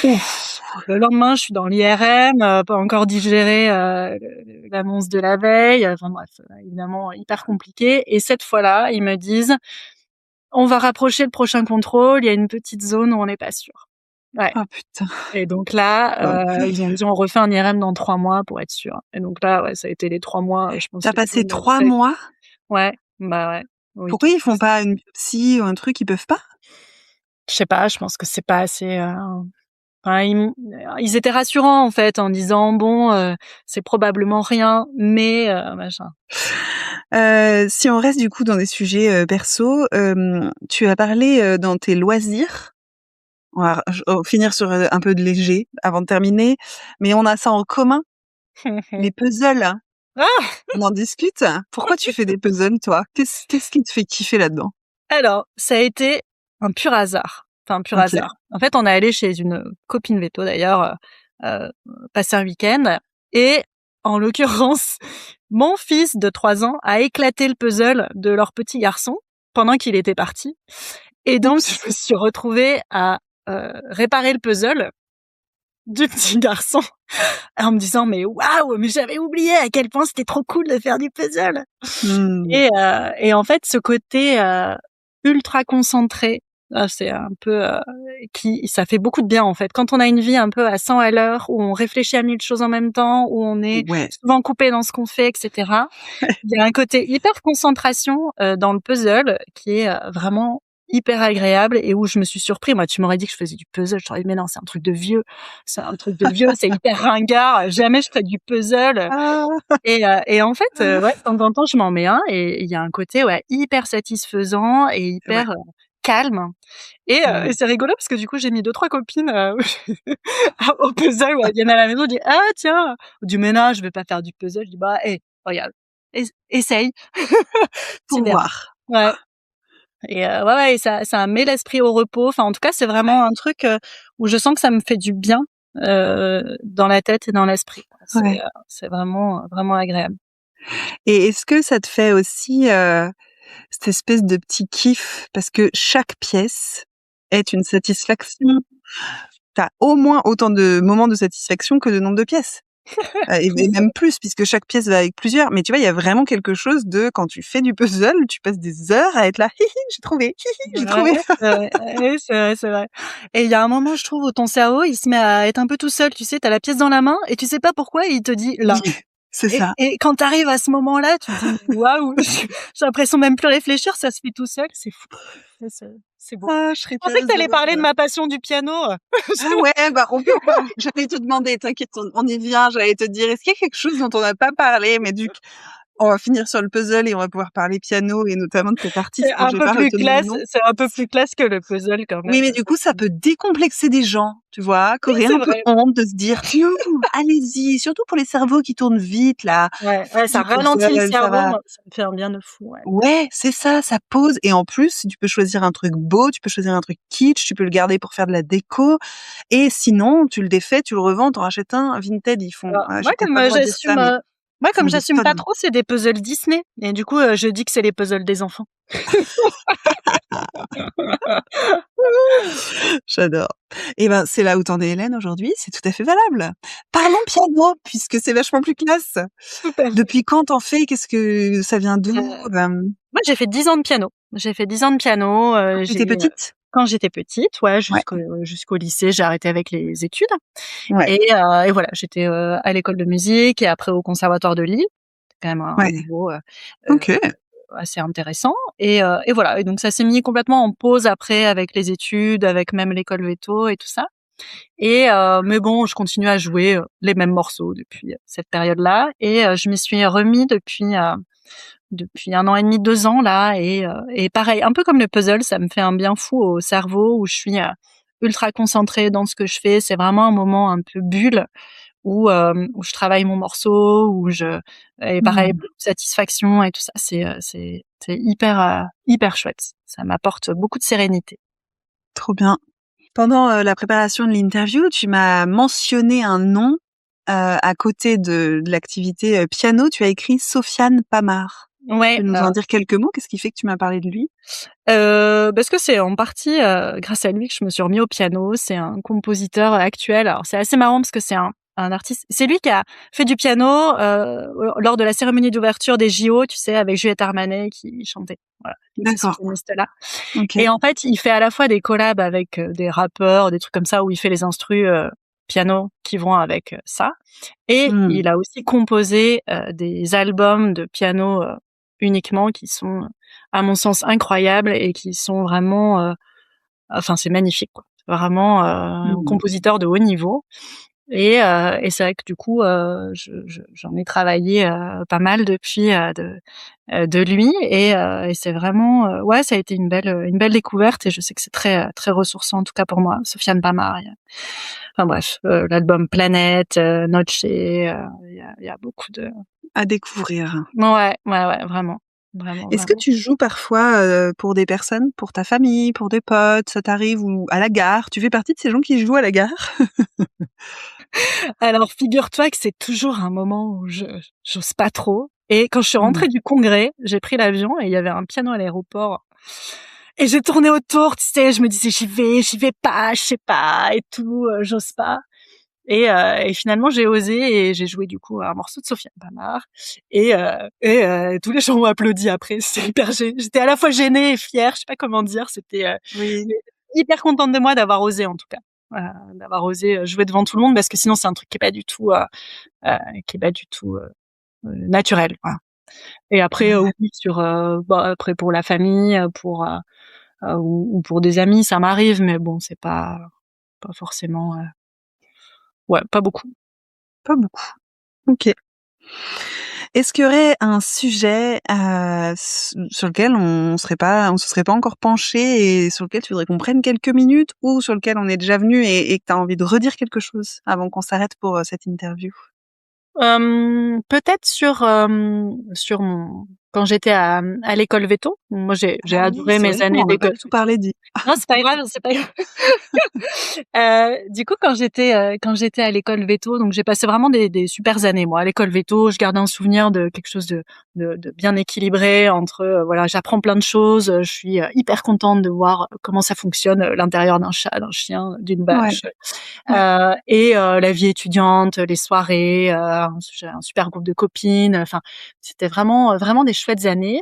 Ouf! Le lendemain, je suis dans l'IRM, pas encore digéré l'annonce de la veille. Enfin bref, évidemment, hyper compliqué. Et cette fois-là, ils me disent, on va rapprocher le prochain contrôle. Il y a une petite zone où on n'est pas sûr. Ouais. Oh putain. Et donc là, Waouh. ils ont dit on refait un IRM dans 3 mois pour être sûr. Et donc là, ouais, ça a été les 3 mois, je pense Tu les plus passé longs 3 mois? ouais, bah ouais. Oui, Pourquoi ils font pas une biopsie ou un truc? Ils peuvent pas? je sais pas, je pense que c'est pas assez, enfin ils étaient rassurants en fait en disant: «Bon, c'est probablement rien, mais machin». Si on reste du coup dans des sujets, perso, tu as parlé, dans tes loisirs, on va finir sur, un peu de léger avant de terminer, mais on a ça en commun, les puzzles. Ah! On en discute? Pourquoi tu fais des puzzles toi? Qu'est-ce qui te fait kiffer là-dedans? Alors, ça a été un pur hasard. Enfin, un pur OK. hasard. En fait, on est allé chez une copine veto d'ailleurs, passer un week-end et en l'occurrence, mon fils de 3 ans a éclaté le puzzle de leur petit garçon pendant qu'il était parti et donc Oups. je me suis retrouvée à, réparer le puzzle du petit garçon en me disant: «Mais waouh, mais j'avais oublié à quel point c'était trop cool de faire du puzzle!» Mmh. Et en fait, ce côté, ultra concentré, c'est un peu, qui ça fait beaucoup de bien, en fait. Quand on a une vie un peu à 100 à l'heure, où on réfléchit à 1000 choses en même temps, où on est Ouais. souvent coupé dans ce qu'on fait et cetera, il y a un côté hyper concentration, dans le puzzle qui est, vraiment hyper agréable et où je me suis surpris. Moi, tu m'aurais dit que je faisais du puzzle, je t'aurais dit: «Mais non, c'est un truc de vieux, c'est un truc de vieux, c'est hyper ringard, jamais je ferais du puzzle». Ah! Et en fait, ouais, de temps en temps, je m'en mets un et il y a un côté, ouais, hyper satisfaisant et C'est vrai. hyper, calme et Mmh. c'est rigolo parce que du coup, j'ai mis 2-3 copines, au puzzle où elles viennent à la maison, je dis: «Ah tiens!» ou du «Mais non, je vais pas faire du puzzle». Je dis: «Bah, hé, regarde, essaye, tu Pour verras». voir. Ouais et ouais, ouais et ça met l'esprit au repos. Enfin, en tout cas, c'est vraiment un truc, où je sens que ça me fait du bien, dans la tête et dans l'esprit, quoi. Ouais. C'est vraiment, vraiment agréable. Et est-ce que ça te fait aussi, cette espèce de petit kiff? Parce que chaque pièce est une satisfaction. Tu as au moins autant de moments de satisfaction que de nombre de pièces. Et même plus puisque chaque pièce va avec plusieurs. Mais tu vois, il y a vraiment quelque chose de quand tu fais du puzzle, tu passes des heures à être là: «Hi hi, j'ai trouvé, hi hi, j'ai Ouais, trouvé». c'est vrai. Oui, c'est vrai, c'est vrai. Et il y a un moment, je trouve, où ton cerveau, il se met à être un peu tout seul. Tu sais, tu as la pièce dans la main et tu sais pas pourquoi, il te dit: Oui, «Là». c'est ça. Et quand tu arrives à ce moment-là, tu te dis: «Mais waouh!» J'ai l'impression même plus réfléchir, ça se fait tout seul, c'est fou. C'est beau. Ah, je serais Je pensais que tu allais heureuse. parler de ma passion du piano. Ah ouais, bah, on peut pas. J'allais te demander, t'inquiète, on y vient. J'allais te dire, est-ce qu'il y a quelque chose dont on n'a pas parlé? Mais on va finir sur le puzzle et on va pouvoir parler piano et notamment de cet artiste C'est dont un j'ai peu pas plus retenu le classe, nom. c'est un peu plus classe que le puzzle quand Oui, même. mais du coup, ça peut décomplexer des gens, tu vois? Qui Oui, auraient c'est un peu vrai. honte de se dire: «Non, allez-y», surtout pour les cerveaux qui tournent vite là. Ouais, ouais, ça Du ralentit le puzzle, ça cerveau, va. moi, ça me fait un bien de fou, ouais. Ouais, c'est ça pose et en plus, si tu peux choisir un truc beau, tu peux choisir un truc kitsch, tu peux le garder pour faire de la déco et sinon, tu le défais, tu le revends, tu en rachètes un Vinted. Ils font Alors, j'ai peut-être pas le droit de dire ça, mais ils font comme des j'assume pas tonnes. trop, c'est des puzzles Disney et du coup, je dis que c'est les puzzles des enfants. J'adore. Et ben, c'est là où t'en es Hélène aujourd'hui, c'est tout à fait valable. Parlons piano puisque c'est vachement plus classe. Tout à fait. Depuis quand t'en fais? Qu'est-ce que ça vient d'où? Moi, j'ai fait 10 ans de piano. J'ai fait 10 ans de piano, Quand tu étais petite? quand j'étais petite, ouais, Ouais, jusqu'au lycée, j'ai arrêté avec les études ouais, et voilà, j'étais, à l'école de musique et après au conservatoire de Lille. Quand même un ouais. niveau, OK. assez intéressant et voilà et donc ça s'est mis complètement en pause après avec les études, avec même l'école veto et tout ça mais bon, je continue à jouer, les mêmes morceaux depuis, cette période-là et je m'y suis remis depuis 1 an et demi, 2 ans là et pareil, un peu comme le puzzle, ça me fait un bien fou au cerveau où je suis, ultra concentrée dans ce que je fais. C'est vraiment un moment un peu bulle où je travaille mon morceau, où je et pareil, Mmh. beaucoup de satisfaction et tout ça. C'est hyper, hyper chouette. Ça m'apporte beaucoup de sérénité. Trop bien. Pendant la préparation de l'interview, tu m'as mentionné un nom à côté de l'activité piano. Tu as écrit Sofiane Pamart. Tu Ouais, peux nous en dire quelques mots? Qu'est-ce qui fait que tu m'as parlé de lui? parce que c'est en partie grâce à lui que je me suis remis au piano. C'est un compositeur actuel. Alors c'est assez marrant parce que c'est un artiste. C'est lui qui a fait du piano lors de la cérémonie d'ouverture des JO, tu sais, avec Juliette Armanet qui chantait. Voilà, ces D'accord. pianistes-là. Ok. Et en fait, il fait à la fois des collabs avec des rappeurs, des trucs comme ça, où il fait les instrus piano qui vont avec ça. Et il a aussi composé des albums de piano uniquement qui sont, à mon sens, incroyables et qui sont vraiment... enfin, c'est magnifique, quoi. C'est vraiment un compositeur de haut niveau. Et c'est vrai que du coup, j'en ai travaillé pas mal depuis de lui et c'est vraiment ouais, ça a été une belle découverte et je sais que c'est très très ressourçant en tout cas pour moi. Sofiane Pamart. Enfin bref, l'album Planète, Noche, il y a beaucoup de À découvrir. ouais, vraiment, vraiment, Est-ce que vraiment. tu joues parfois pour des personnes, pour ta famille, pour des potes, ça t'arrive, ou à la gare? Tu fais partie de ces gens qui jouent à la gare? Alors figure-toi que c'est toujours un moment où j'ose pas trop et quand je suis Mmh. rentrée du congrès, j'ai pris l'avion et il y avait un piano à l'aéroport et j'ai tourné autour, tu sais, je me disais j'y vais pas, je sais pas et tout, j'ose pas et finalement j'ai osé et j'ai joué du coup un morceau de Sofiane Pamart et tous les gens ont applaudi après, c'était j'étais à la fois gênée et fière, je sais pas comment dire, c'était Oui. hyper contente de moi d'avoir osé en tout cas. Voilà, d'avoir osé jouer devant tout le monde parce que sinon c'est un truc qui est pas du tout naturel, voilà. Et après Ouais. oui sur après pour la famille, pour ou pour des amis, ça m'arrive mais bon, c'est pas forcément ouais, pas beaucoup. Pas beaucoup. OK. Est-ce qu'il y aurait un sujet sur lequel on se serait pas encore penché et sur lequel tu voudrais qu'on prenne quelques minutes, ou sur lequel on est déjà venu et que tu as envie de redire quelque chose avant qu'on s'arrête pour cette interview? Peut-être sur mon quand j'étais à l'école Veto. Moi j'ai Ah oui, adoré c'est vrai mes qu'on années en a pas d'école. du tout parlé, dis. Non, c'est pas grave, c'est pas grave. Du coup, quand j'étais à l'école Veto, donc j'ai passé vraiment des super années moi à l'école Veto. Je garde un souvenir de quelque chose de bien équilibré entre voilà, j'apprends plein de choses. Je suis hyper contente de voir comment ça fonctionne l'intérieur d'un chat, d'un chien, d'une Ouais, vache. ouais. La vie étudiante, les soirées, j'ai un super groupe de copines. Enfin, c'était vraiment vraiment des chouettes années.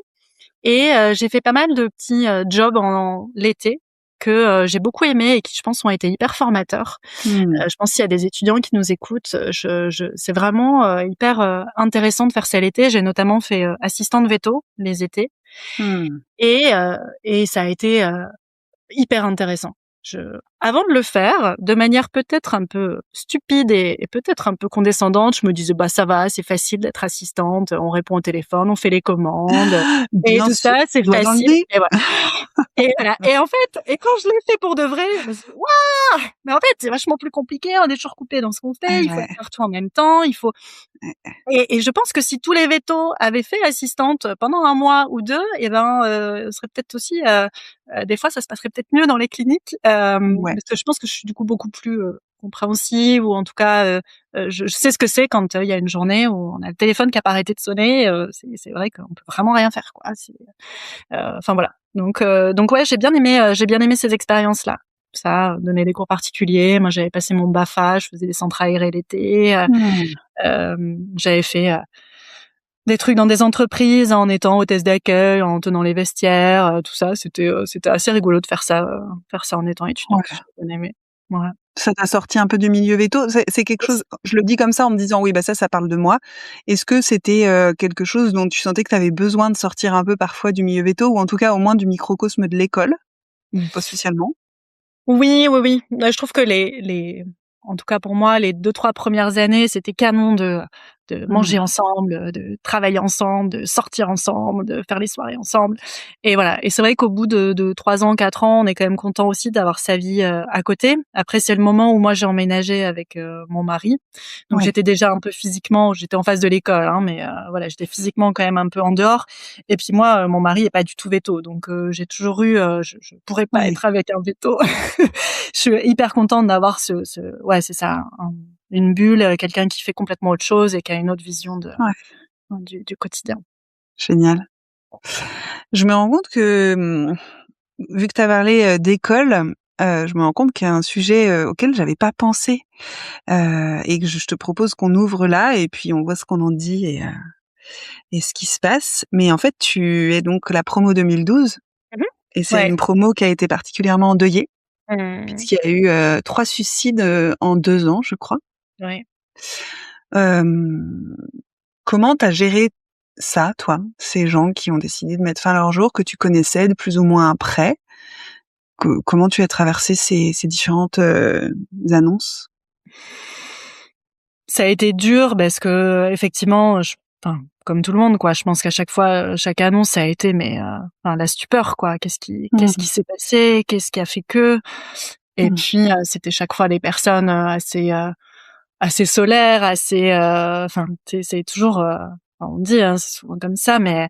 Et j'ai fait pas mal de petits jobs en l'été que j'ai beaucoup aimé et qui, je pense, ont été hyper formateurs. Mmh. Je pense s'il y a des étudiants qui nous écoutent, c'est vraiment hyper intéressant de faire ça l'été. J'ai notamment fait assistante veto les étés Mmh. et ça a été hyper intéressant. Avant de le faire, de manière peut-être un peu stupide et peut-être un peu condescendante, je me disais bah ça va, c'est facile d'être assistante, on répond au téléphone, on fait les commandes et Bien tout sûr, ça, c'est doigt dans le facile. nez. Et voilà. Et voilà. Et en fait, et quand je l'ai fait pour de vrai, je me suis dit, waouh! Mais en fait, c'est vachement plus compliqué, on est toujours coupé dans ce qu'on fait, Ah il faut ouais, le faire tout en même temps, il faut ouais. et je pense que si tous les vétos avaient fait assistante pendant un mois ou 2, et ben, ce serait peut-être aussi, des fois, ça se passerait peut-être mieux dans les cliniques, Ouais. parce que je pense que je suis du coup beaucoup plus, compréhensive ou en tout cas, je sais ce que c'est quand, il y a une journée où on a le téléphone qui a pas arrêté de sonner, c'est vrai qu'on peut vraiment rien faire, quoi. Enfin voilà. Donc ouais, j'ai bien aimé ces expériences-là. Ça, donner des cours particuliers. Moi, j'avais passé mon BAFA, je faisais des centres aérés l'été. Mmh. J'avais fait des trucs dans des entreprises en étant hôtesse d'accueil, en tenant les vestiaires, tout ça. C'était assez rigolo de faire ça en étant étudiante. Ouais. J'ai bien aimé. Ouais. Ça t'a sorti un peu du milieu veto? C'est quelque chose, je le dis comme ça en me disant: «Oui, bah, ça parle de moi». Est-ce que c'était quelque chose dont tu sentais que tu avais besoin de sortir un peu parfois du milieu veto, ou en tout cas au moins du microcosme de l'école? Ou pas spécialement? Oui, oui, oui. Je trouve que en tout cas pour moi, les 2-3 premières années, c'était canon de manger ensemble, de travailler ensemble, de sortir ensemble, de faire les soirées ensemble. Et voilà. Et c'est vrai qu'au bout de 3 ans, 4 ans, on est quand même content aussi d'avoir sa vie à côté. Après, c'est le moment où moi j'ai emménagé avec mon mari. Donc j'étais déjà un peu physiquement, j'étais en face de l'école, hein, mais voilà, j'étais physiquement quand même un peu en dehors. Et puis moi, mon mari est pas du tout veto, donc j'ai toujours eu, je pourrais pas être avec un veto. Je suis hyper contente d'avoir ouais, c'est ça, une bulle, quelqu'un qui fait complètement autre chose et qui a une autre vision du quotidien. Génial. Je me rends compte que, vu que tu as parlé d'école, je me rends compte qu'il y a un sujet auquel j'avais pas pensé et que je te propose qu'on ouvre là et puis on voit ce qu'on en dit et ce qui se passe. Mais en fait, tu es donc la promo 2012 et c'est une promo qui a été particulièrement endeuillée puisqu'il y a eu 3 suicides en 2 ans, je crois. Ouais. Comment t'as géré ça, toi, ces gens qui ont décidé de mettre fin à leur jour, que tu connaissais de plus ou moins près? Comment tu as traversé ces différentes annonces? Ça a été dur parce que effectivement, comme tout le monde, quoi. Je pense qu'à chaque fois, chaque annonce, ça a été la stupeur, quoi. Qu'est-ce qui s'est passé? Qu'est-ce qui a fait que? Et puis c'était chaque fois des personnes assez solaires, assez. C'est toujours. On dit, hein, c'est souvent comme ça, mais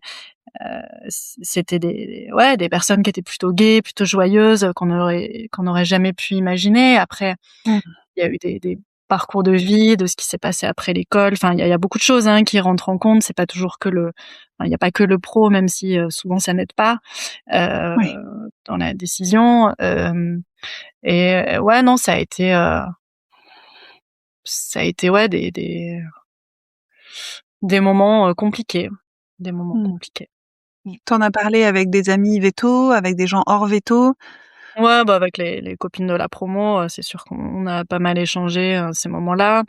c'était des personnes qui étaient plutôt gaies, plutôt joyeuses, qu'on aurait jamais pu imaginer. Après, il y a eu des parcours de vie, de ce qui s'est passé après l'école. Enfin, il y a beaucoup de choses qui rentrent en compte. C'est pas toujours il y a pas que le pro, même si souvent ça n'aide pas dans la décision. Et ouais, non, ça a été des moments compliqués, des moments compliqués. T'en as parlé avec des amis véto, avec des gens hors véto? Ouais, avec les copines de la promo, c'est sûr qu'on a pas mal échangé ces moments-là.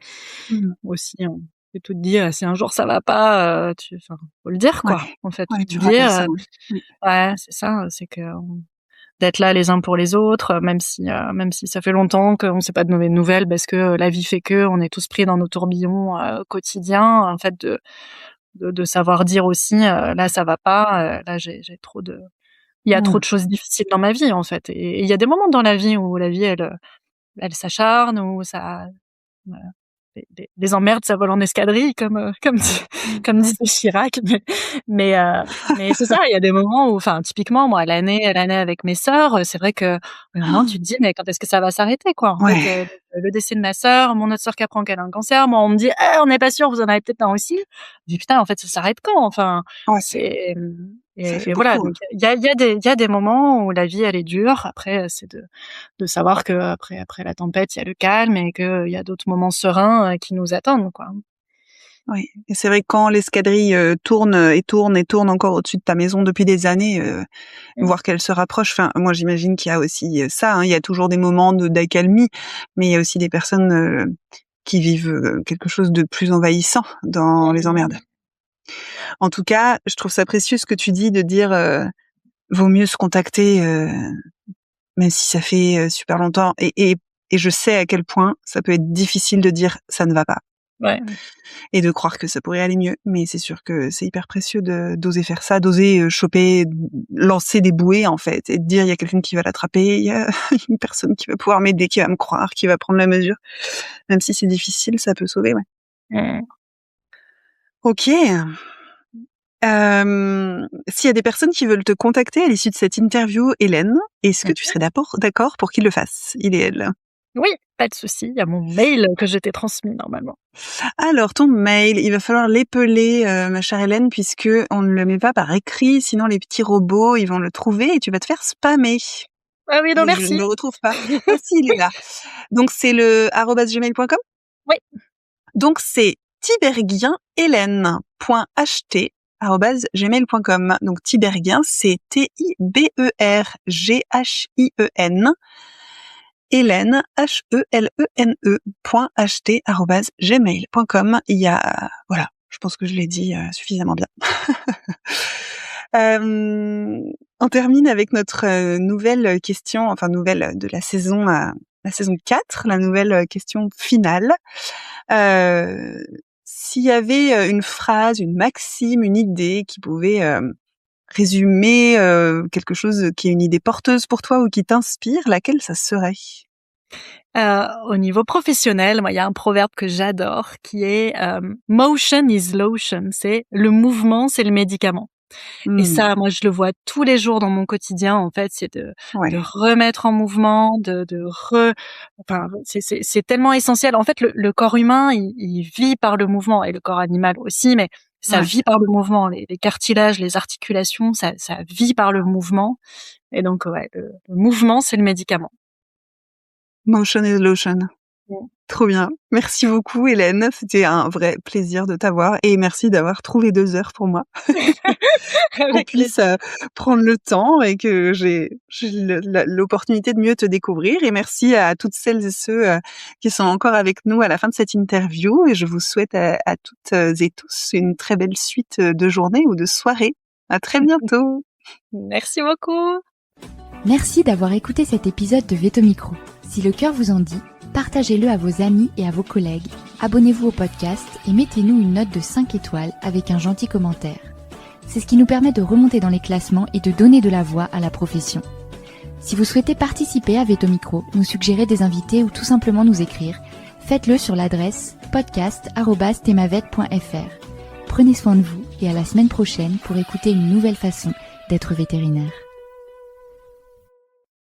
Aussi, on peut tout te dire, si un jour ça va pas, faut le dire, quoi. En fait, tu rappelles ça, ouais, c'est ça, c'est que d'être là les uns pour les autres, même si ça fait longtemps qu'on sait pas de nouvelles parce que la vie fait que on est tous pris dans nos tourbillons quotidiens. En fait, de savoir dire aussi, là ça va pas, là j'ai trop de il y a trop de choses difficiles dans ma vie, en fait. Et il y a des moments dans la vie où la vie, elle s'acharne, où ça, des emmerdes, ça vole en escadrille, comme disait Chirac. Mais c'est ça, il y a des moments où, typiquement, moi, l'année avec mes sœurs, c'est vrai que, maintenant, tu te dis, mais quand est-ce que ça va s'arrêter, quoi? En fait, le décès de ma sœur, mon autre sœur qui apprend qu'elle a un cancer, moi, on me dit, on n'est pas sûr, vous en avez peut-être un aussi. Je dis, putain, en fait, ça s'arrête quand? Enfin, c'est, et voilà. Donc, il y a des moments où la vie, elle est dure. Après, c'est de savoir que après la tempête, il y a le calme et qu'il y a d'autres moments sereins qui nous attendent, quoi. Oui, et c'est vrai que quand l'escadrille tourne et tourne et tourne encore au-dessus de ta maison depuis des années, voir qu'elle se rapproche. Enfin, moi, j'imagine qu'il y a aussi ça. Il y a toujours des moments d'accalmie, mais il y a aussi des personnes qui vivent quelque chose de plus envahissant dans les emmerdes. En tout cas, je trouve ça précieux ce que tu dis de dire vaut mieux se contacter, même si ça fait super longtemps. Et je sais à quel point ça peut être difficile de dire ça ne va pas. Ouais. Et de croire que ça pourrait aller mieux. Mais c'est sûr que c'est hyper précieux d'oser faire ça, d'oser choper, lancer des bouées, en fait, et de dire il y a quelqu'un qui va l'attraper, il y a une personne qui va pouvoir m'aider, qui va me croire, qui va prendre la mesure. Même si c'est difficile, ça peut sauver, ouais. Ok. S'il y a des personnes qui veulent te contacter à l'issue de cette interview, Hélène, est-ce que tu serais d'accord pour qu'ils le fassent, il et elle? Oui, pas de souci. Il y a mon mail que je t'ai transmis normalement. Alors, ton mail, il va falloir l'épeler, ma chère Hélène, puisque on ne le met pas par écrit, sinon les petits robots, ils vont le trouver et tu vas te faire spammer. Ah oui, non, merci. Je ne le retrouve pas. Ah si, il est là. Donc, c'est le @gmail.com? Oui. Donc, c'est tiberghien@gmail.com. Donc, Tiberghien, c'est TIBERGHIEN. Hélène, HELENE.ht@gmail.com. Il y a, voilà, je pense que je l'ai dit suffisamment bien. On termine avec notre nouvelle question, enfin nouvelle de la saison 4, la nouvelle question finale. s'il y avait une phrase, une maxime, une idée qui pouvait résumer quelque chose qui est une idée porteuse pour toi ou qui t'inspire, laquelle ça serait? Au niveau professionnel, moi, il y a un proverbe que j'adore qui est motion is lotion. C'est le mouvement, c'est le médicament. Et ça, moi, je le vois tous les jours dans mon quotidien. En fait, c'est de remettre en mouvement, enfin, c'est tellement essentiel. En fait, le corps humain, il vit par le mouvement, et le corps animal aussi, mais ça vit par le mouvement. Les cartilages, les articulations, ça vit par le mouvement. Et donc, le mouvement, c'est le médicament. Motion is lotion. Trop bien. Merci beaucoup, Hélène. C'était un vrai plaisir de t'avoir et merci d'avoir trouvé 2 heures pour moi. Qu'on puisse prendre le temps et que j'ai l'opportunité de mieux te découvrir. Et merci à toutes celles et ceux qui sont encore avec nous à la fin de cette interview. Et je vous souhaite à toutes et tous une très belle suite de journée ou de soirée. À très bientôt. Merci beaucoup. Merci d'avoir écouté cet épisode de Veto Micro. Si le cœur vous en dit, partagez-le à vos amis et à vos collègues, abonnez-vous au podcast et mettez-nous une note de 5 étoiles avec un gentil commentaire. C'est ce qui nous permet de remonter dans les classements et de donner de la voix à la profession. Si vous souhaitez participer à Veto Micro, nous suggérer des invités ou tout simplement nous écrire, faites-le sur l'adresse podcast@themavet.fr. Prenez soin de vous et à la semaine prochaine pour écouter une nouvelle façon d'être vétérinaire.